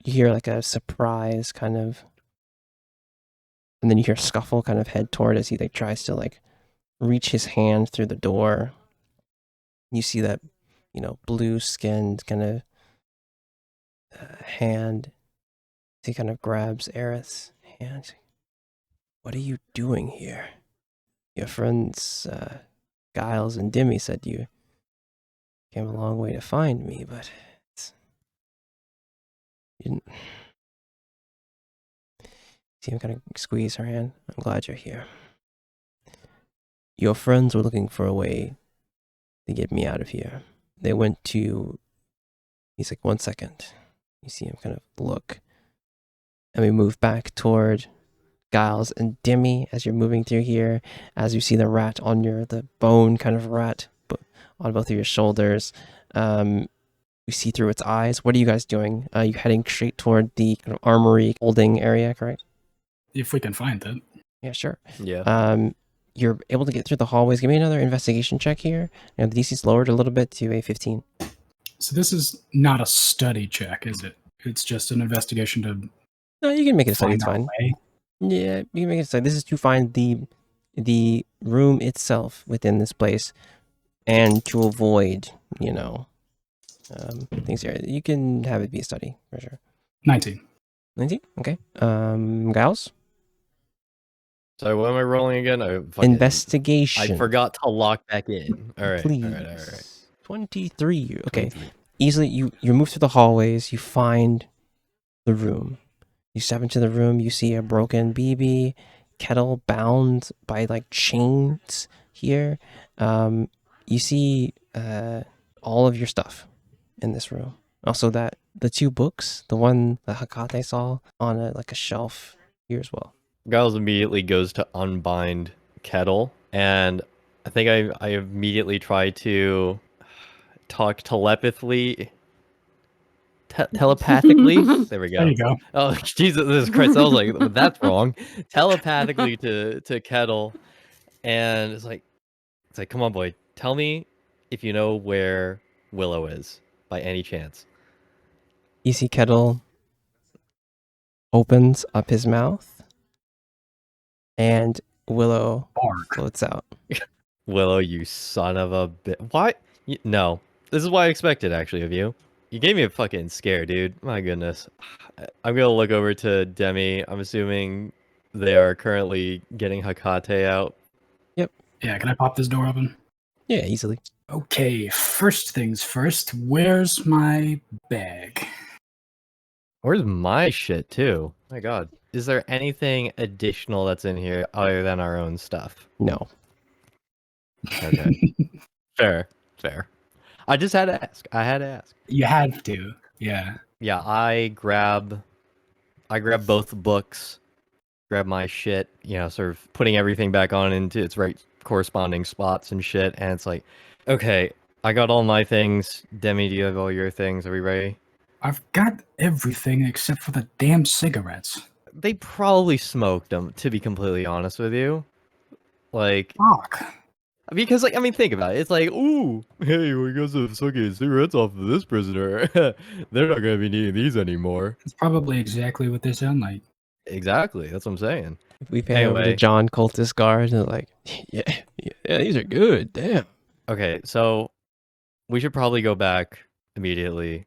hear like a surprise kind of, and then you hear a scuffle kind of head toward as he like tries to like reach his hand through the door. You see that, you know, blue skinned kind of hand. He kind of grabs Aerith's hand. What are you doing here? Your friends, Giles and Dimmy said you came a long way to find me, but you didn't. See him kind of squeeze her hand. I'm glad you're here. Your friends were looking for a way to get me out of here. They went to... He's like, 1 second. You see him kind of look. And we move back toward Giles and Dimmy as you're moving through here. As you see the rat on the bone kind of rat on both of your shoulders. You see through its eyes. What are you guys doing? You heading straight toward the kind of armory holding area, correct? If we can find it. Yeah, sure. Yeah. You're able to get through the hallways. Give me another investigation check here. And the DC's lowered a little bit to a 15. So this is not a study check, is it? It's just an investigation to... No, you can make it a study. It's find our fine. way? Yeah, you can make it a study. This is to find the room itself within this place, and to avoid, you know, things here. You can have it be a study for sure. 19. 19. Okay. Giles. So what am I rolling again? Investigation. I forgot to lock back in. All right. Please. All right. 23. Okay. 23. Easily, you move through the hallways. You find the room. You step into the room. You see a broken BB, kettle bound by like chains here. You see all of your stuff in this room. Also, that the 2 books, the one that Hecate saw on a shelf here as well. Giles immediately goes to unbind Kettle, and I think I immediately try to talk telepathically. Telepathically? There we go. There you go. Oh, Jesus Christ. I was like, that's wrong. Telepathically to Kettle. And it's like, come on, boy. Tell me if you know where Willow is by any chance. You see Kettle opens up his mouth, and Willow floats out. Willow, you son of a bit. What? No. This is what I expected, actually, of you. You gave me a fucking scare, dude. My goodness. I'm going to look over to Demi. I'm assuming they are currently getting Hecate out. Yep. Yeah, can I pop this door open? Yeah, easily. Okay, first things first. Where's my bag? Where's my shit, too? My God. Is there anything additional that's in here other than our own stuff? No. Okay. Fair. I just had to ask. You had to. Yeah. Yeah, I grab both books, grab my shit, you know, sort of putting everything back on into its right corresponding spots and shit, and it's like, okay, I got all my things. Demi, do you have all your things? Are we ready? I've got everything except for the damn cigarettes. They probably smoked them, to be completely honest with you. Like, Fuck. because, like, I mean, think about it. It's like, ooh, hey, we got some fucking cigarettes off of this prisoner. They're not going to be needing these anymore. It's probably exactly what they sound like. Exactly. That's what I'm saying. We pay over to John Cultist Guard and like, yeah, these are good. Damn. Okay, so we should probably go back immediately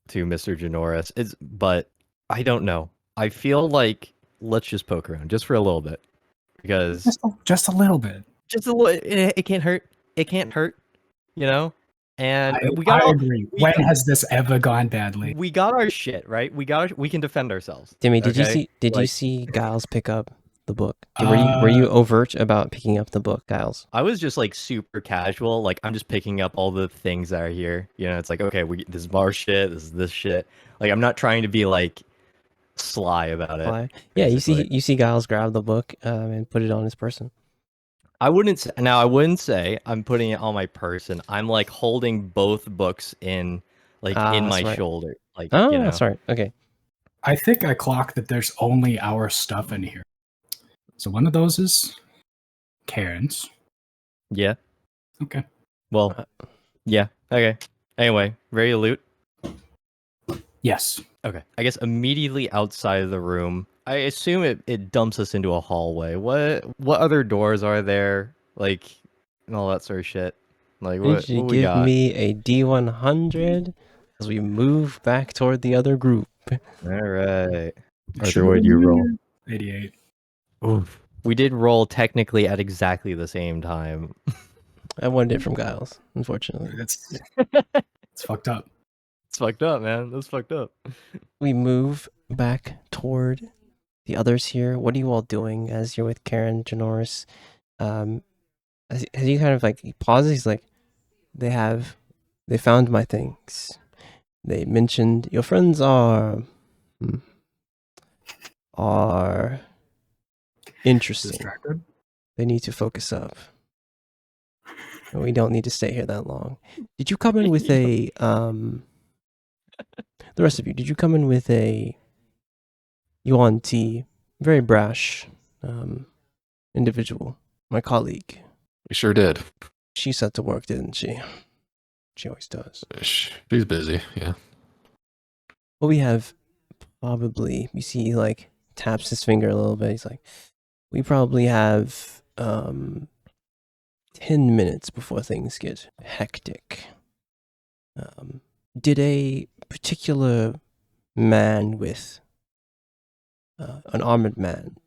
to Mr. Janoris. But I don't know. I feel like let's just poke around just for a little bit, because just a little bit. Just a little. It can't hurt. It can't hurt. You know. And I agree. When has this ever gone badly? We got our shit right. We can defend ourselves. Timmy, did you see Giles pick up the book? Were you overt about picking up the book, Giles? I was just like super casual. Like, I'm just picking up all the things that are here. You know, it's like, okay, this is our shit. This is this shit. Like, I'm not trying to be like sly about it. Yeah, you see Giles grab the book and put it on his person. I wouldn't say I'm putting it on my person. I'm like holding both books in my shoulder. Like, oh, you know. That's right. Okay. I think I clocked that there's only our stuff in here. So one of those is Karen's. Yeah. Okay. Well, Yeah. Okay. Anyway, ready to loot? Yes. Okay. I guess immediately outside of the room, I assume it dumps us into a hallway. What other doors are there? Like, and all that sort of shit. Like, Did you what we give got? me a D100 as we move back toward the other group? All right. Arthur, Sure. what did you roll? 88. Oof. We did roll technically at exactly the same time. I wanted it from Giles, unfortunately. It's fucked up. It's fucked up, man. That's fucked up. We move back toward the others here. What are you all doing as you're with Karen, Janoris? Has he kind of like, he pauses, he's like, they found my things. They mentioned your friends are interesting. Distracted. They need to focus up. We don't need to stay here that long. Did you come in with a the rest of you, did you come in with a Yuan Ti, very brash individual, my colleague? We sure did. She set to work, didn't she? She always does. She's busy, yeah. Well, we have probably, you see, he like taps his finger a little bit. He's like, we probably have 10 minutes before things get hectic. Did a particular man with an armored man,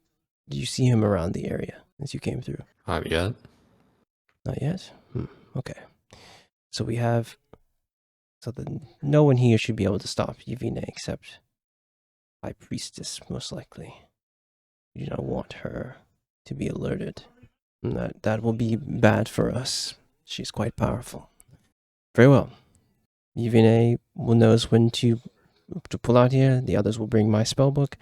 did you see him around the area as you came through? Not yet. Not yet? Okay. So we have, so that no one here should be able to stop Yvina except High Priestess, most likely. We do not want her to be alerted. And that will be bad for us. She's quite powerful. Very well. Yvina will knows when to pull out here. The others will bring my spellbook.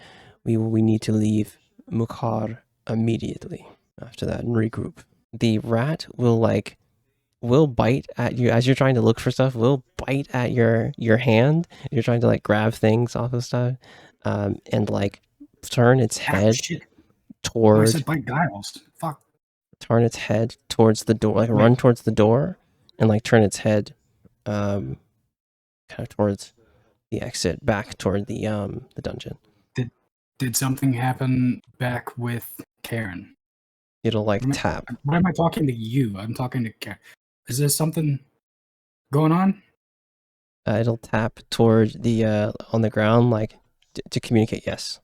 We need to leave Mukhar immediately after that and regroup. The rat will bite at you as you're trying to look for stuff. Will bite at your hand. You're trying to like grab things off of stuff, and like turn its head toward. I said bite Giles. Fuck. Turn its head towards the door, like run towards the door, and like turn its head, kind of towards the exit, back toward the dungeon. Did something happen back with Karen? It'll like tap. Why am I talking to you? I'm talking to Karen. Is there something going on? It'll tap toward the on the ground, like to communicate. Yes.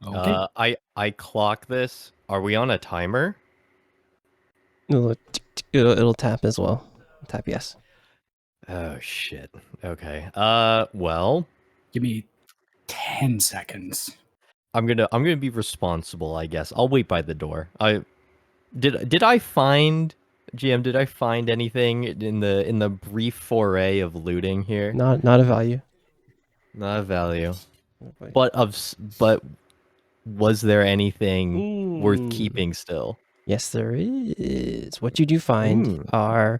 Okay. I clock this. Are we on a timer? It'll tap as well. Tap yes. Oh shit. Okay. Well, Give me 10 seconds. I'm gonna be responsible, I guess. I'll wait by the door. Did I find GM? Did I find anything in the brief foray of looting here? Not a value. Not a value. But was there anything worth keeping still? Yes, there is. What you do find are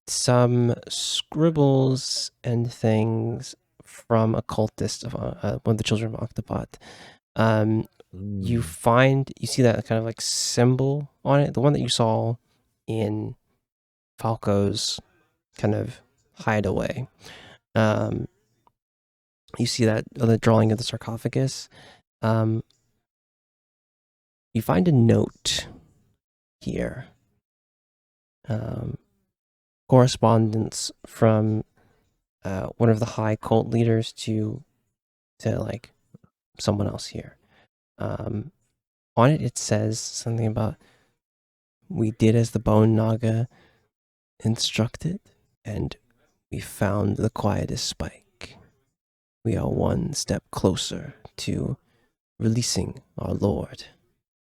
some scribbles and things from a cultist of one of the children of Octopot. You see that kind of like symbol on it, the one that you saw in Falco's kind of hideaway. You see that the drawing of the sarcophagus. You find a note here. Correspondence from one of the high cult leaders to like someone else here. On it says something about, we did as the Bone Naga instructed, and we found the quietest spike. We are one step closer to releasing our lord.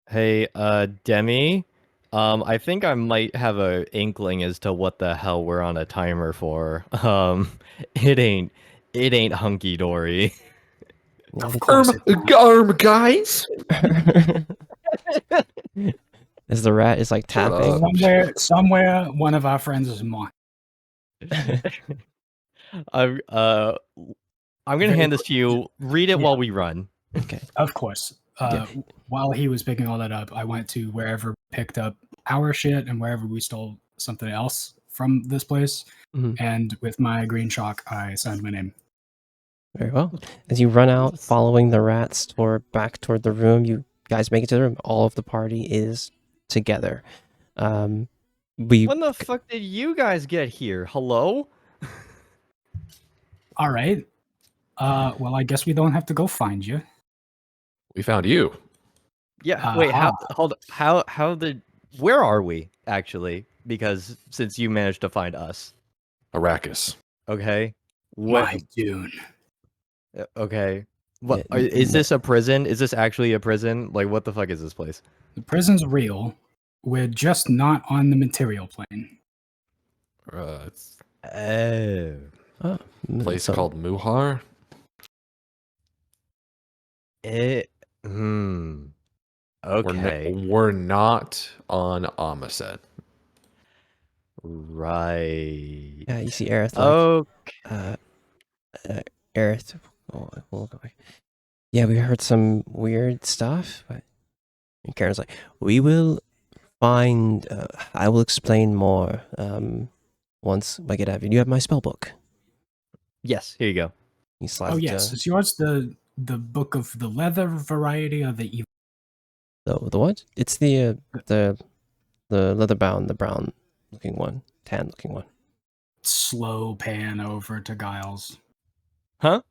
Hey, Demi, I think I might have a inkling as to what the hell we're on a timer for. It ain't hunky dory. Guys. As the rat is like tapping. Somewhere, one of our friends is mocked. I'm gonna hand this to you. Read it while we run. Okay. Of course. While he was picking all that up, I went to wherever picked up our shit and wherever we stole something else from this place. Mhm. And with my green chalk, I signed my name. Very well. As you run out, following the rats back toward the room, you guys make it to the room. All of the party is together. When the fuck did you guys get here? Hello? All right. Well, I guess we don't have to go find you. We found you. Yeah. Wait. Where are we actually? Because since you managed to find us, Arrakis. okay. My Dune. Okay. What Yeah, is this a prison? Is this actually a prison? Like, what the fuck is this place? The prison's real. We're just not on the material plane. It's Oh. Oh, a place called Muhar. Okay. We're not on Amaset. Right. Yeah, you see Aerith. Oh. Aerith. Oh, we'll go back. Yeah, we heard some weird stuff, but and Karen's like, we will find. I will explain more. Once I get out of you. You have my spell book. Yes. Here you go. You slide Oh it yes, is yours the book of the leather variety or the evil? the what? It's the leather bound, the brown looking one, tan looking one. Slow pan over to Giles. Huh?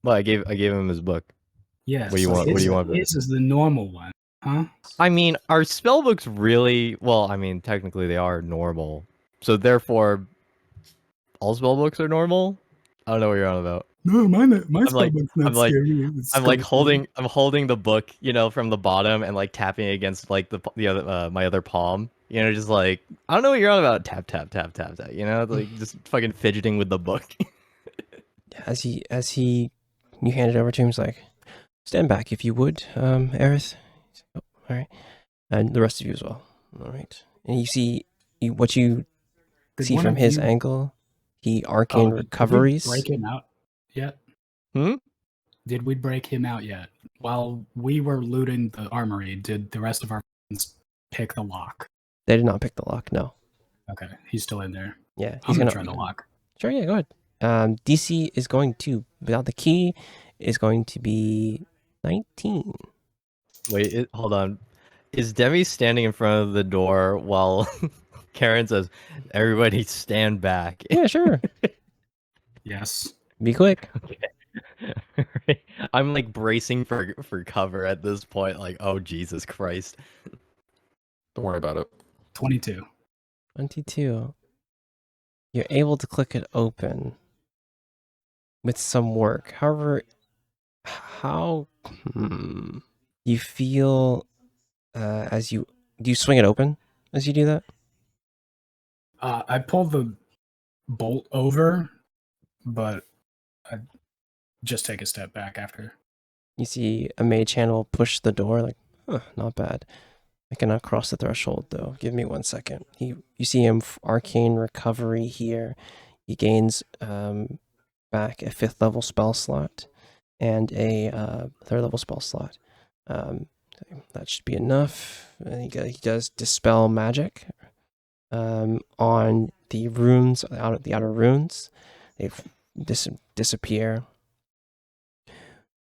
Well, I gave him his book. Yes. What do you want? What do you want? His is the normal one, huh? I mean, are spellbooks really? Well, I mean, technically they are normal, so therefore, all spellbooks are normal. I don't know what you're on about. No, my I'm spellbook's not scary. I'm like holding the book, you know, from the bottom and like tapping against like the other my other palm. You know, just like I don't know what you're on about. Tap tap tap tap tap. You know, like just fucking fidgeting with the book. As he, you hand it over to him. He's like, stand back if you would, Aerith. Oh, all right, and the rest of you as well. All right, and you see what you see from his angle. He arcane recoveries. Did we break him out yet? Did we break him out yet? While we were looting the armory, did the rest of our friends pick the lock? They did not pick the lock. No. Okay, he's still in there. Yeah, he's gonna try the lock. Sure, yeah, go ahead. DC is going to, without the key, is going to be 19. Wait, hold on. Is Demi standing in front of the door while Karen says, "Everybody stand back"? Yeah, sure. Yes. Be quick. Okay. I'm like bracing for cover at this point. Like, oh Jesus Christ! Don't worry about it. 22. 22. You're able to click it open with some work. However, how you feel as you do you swing it open as you do that? I pulled the bolt over, but I just take a step back after. You see a mage hand will push the door, like, huh, not bad. I cannot cross the threshold though. Give me 1 second. You see him arcane recovery here. He gains back a 5th level spell slot and a 3rd level spell slot. That should be enough. And he does dispel magic on the runes, the outer runes. They disappear.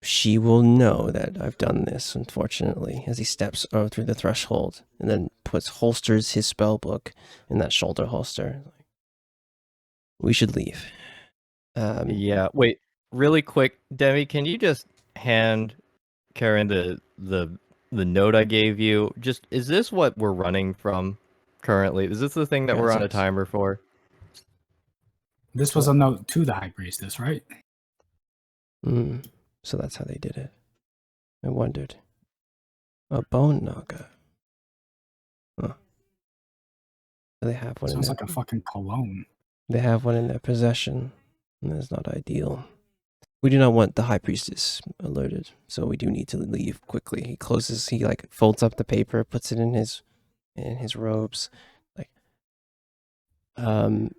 She will know that I've done this, unfortunately, as he steps through the threshold and then holsters his spell book in that shoulder holster. We should leave. Yeah. Wait. Really quick, Demi, can you just hand Karen the note I gave you? Just is this what we're running from currently? Is this the thing that we're on a timer for? This was a note to the High Priestess, right? So that's how they did it. I wondered. A bone naga. Huh. They have one. Sounds like a fucking cologne. They have one in their possession, and that's not ideal. We do not want the High Priestess alerted, so we do need to leave quickly. He like folds up the paper, puts it in his robes, like the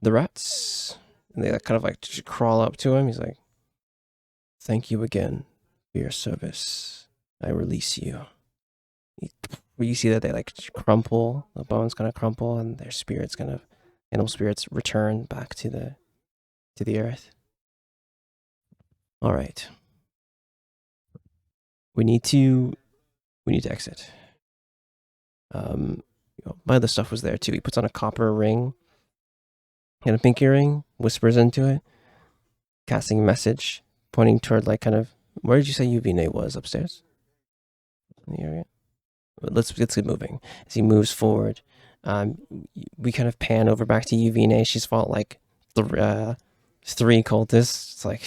rats, and they kind of like just crawl up to him. He's like, "Thank you again for your service. I release you." He where you see that they like crumple, the bones kind of crumple, and their spirits kind of, animal spirits return back to the earth. All right. We need to exit. My other stuff was there too. He puts on a copper ring and a pinky ring, whispers into it, casting a message, pointing toward like kind of, where did you say Uvine was? Upstairs? In the area? Let's get moving. As he moves forward, we kind of pan over back to Uvine. She's fought like 3 cultists. It's like,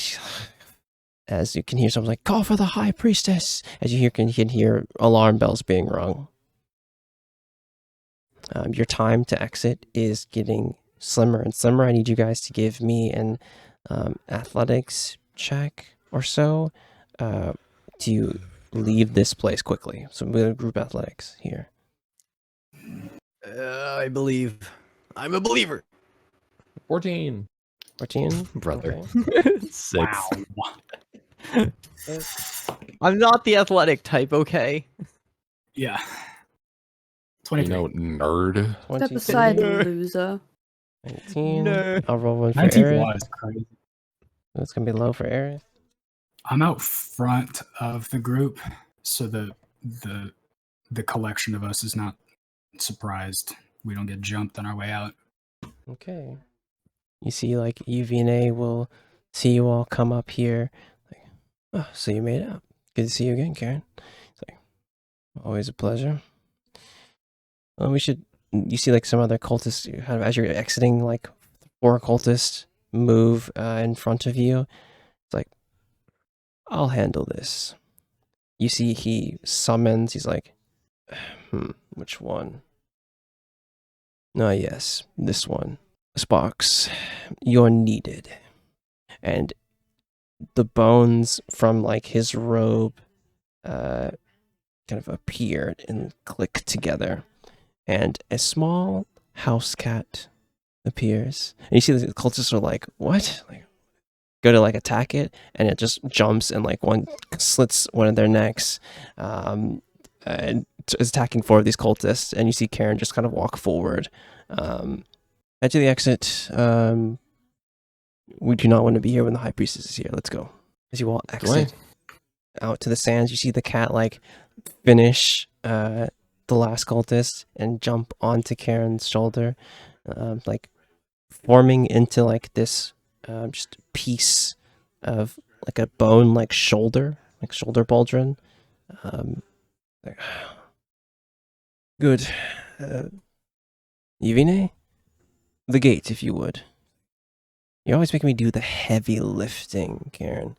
as you can hear someone like, call for the high priestess. As you can hear alarm bells being rung. Your time to exit is getting slimmer and slimmer. I need you guys to give me an athletics check or so to leave this place quickly. So I'm going to group athletics here. I believe. I'm a believer. 14. 14? Brother. Okay. 6. Wow. I'm not the athletic type, okay? Yeah. You 23. know, nerd. Step aside, 22, loser. 19. No. I'll roll one for 19 Aerith. was crazy. That's going to be low for Aerith. I'm out front of the group, so the collection of us is not surprised. We don't get jumped on our way out. Okay. You see, like, UVNA will see you all come up here. Like, oh, so you made it up. Good to see you again, Karen. It's like, always a pleasure. You see, like, some other cultists, kind of, as you're exiting, like, 4 cultists move in front of you. It's like, I'll handle this. You see, he summons, he's like, which one? Ah, yes, this one. Sparks, you're needed. And the bones from like his robe kind of appeared and click together. And a small house cat appears. And you see the cultists are like, what? Like, go to like attack it, and it just jumps and like one slits one of their necks. And is attacking 4 of these cultists, and you see Karen just kind of walk forward. Head to the exit. We do not want to be here when the high priestess is here. Let's go. As you all exit out to the sands, you see the cat like finish the last cultist and jump onto Karen's shoulder, like forming into like this just piece of like a bone, like shoulder pauldron. Good. Yvine? The gate, if you would. You're always making me do the heavy lifting, Karen.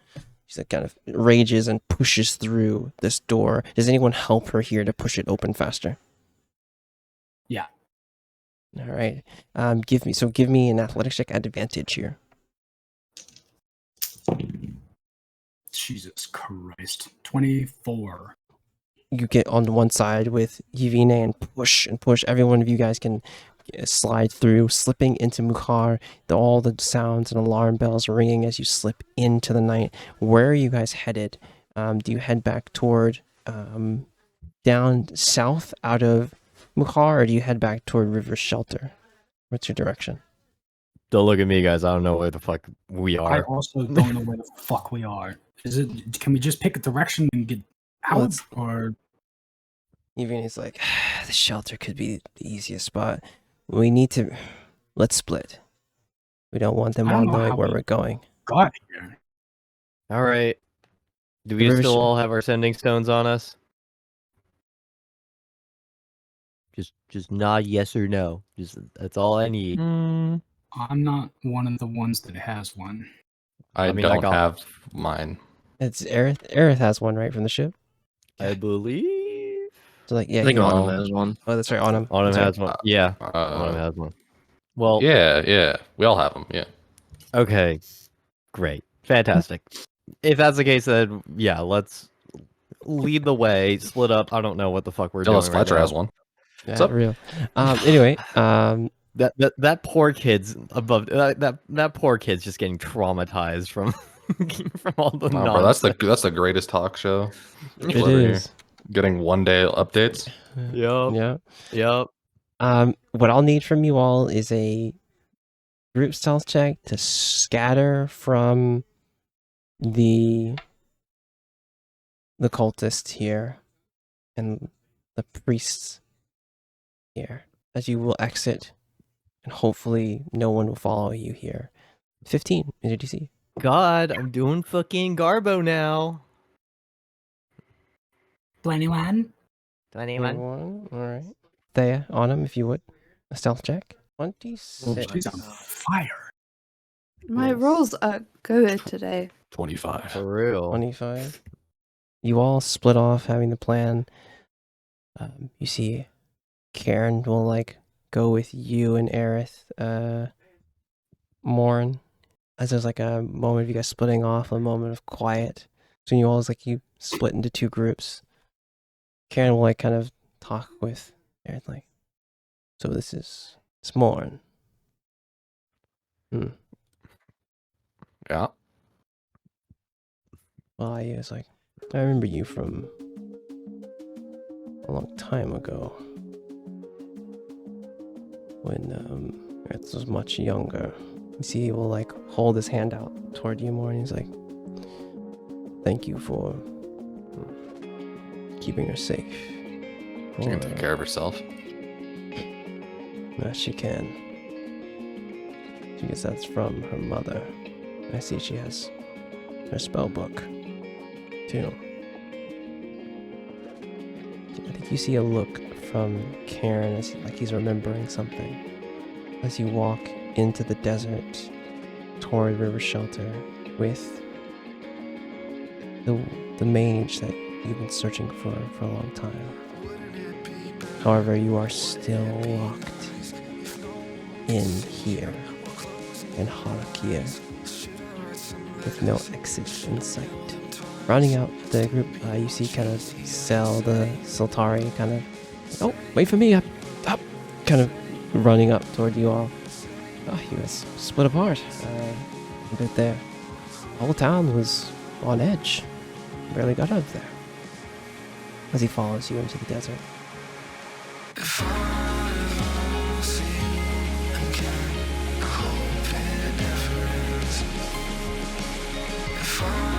She's like kind of rages and pushes through this door. Does anyone help her here to push it open faster? Yeah. All right. Give me an athletics check at advantage here. Jesus Christ. 24. You get on one side with Yvine and push. Every one of you guys can slide through, slipping into Mukhar. All the sounds and alarm bells ringing as you slip into the night. Where are you guys headed? Do you head back toward down south out of Mukhar, or do you head back toward River Shelter? What's your direction? Don't look at me, guys. I don't know where the fuck we I are. also don't know where the fuck we are. Can we just pick a direction and get out? Or Even it's like, the shelter could be the easiest spot. Let's split. We don't want them all knowing where we're going. got here. All right. Do we still all have our sending stones on us? Just nod yes or no. That's all I need. I'm not one of the ones that has one. I don't have mine. It's Aerith. Aerith has one, right, from the ship? I believe. So like, yeah, I think you Autumn all- has one. Oh, that's right, Autumn. Autumn That's right. has one. Yeah, Autumn has one. Well, Yeah, we all have them. Yeah. okay, great, fantastic. If that's the case, then yeah, let's lead the way. Split up. I don't know what the fuck we're Phyllis doing right Fletcher now. has one. Yeah, real. Anyway, That poor kid's above. That poor kid's just getting traumatized from from all the No, bro, nonsense. that's the greatest talk show. it is. getting 1 day updates. Yep. Yeah. What I'll need from you all is a group stealth check to scatter from the cultists here and the priests here, as you will exit, and hopefully no one will follow you here. 15 is your DC. God, I'm doing fucking Garbo now. 21. 21. All right. Thea, on him if you would. A stealth check. 26. She's on fire. My Yes. rolls are good today. 25. For real. 25. You all split off having the plan. You see Karen will like go with you and Aerith, Morn, as there's like a moment of you guys splitting off, a moment of quiet. So you all is like you split into two groups. Karen will like kind of talk with Aerith like, so this is Morn. Yeah. Well, I was like, I remember you from a long time ago when Aerith was much younger. You see, he will like hold his hand out toward you more, and he's like, "Thank you for keeping her safe." She can take care of herself. Yes, she can. She gets that from her mother. I see she has her spell book too. I think you see a look from Karen as like he's remembering something as you walk into the desert toward River Shelter with the mage that you've been searching for a long time. However, you are still locked in here in Harakia with no exit in sight. Rounding out the group, you see kind of Sel, the Sultari, kind of, oh, wait for me, up, kind of running up toward you all. Oh, you guys split apart a bit there. The whole town was on edge. Barely got out of there. As he follows you into the desert. If I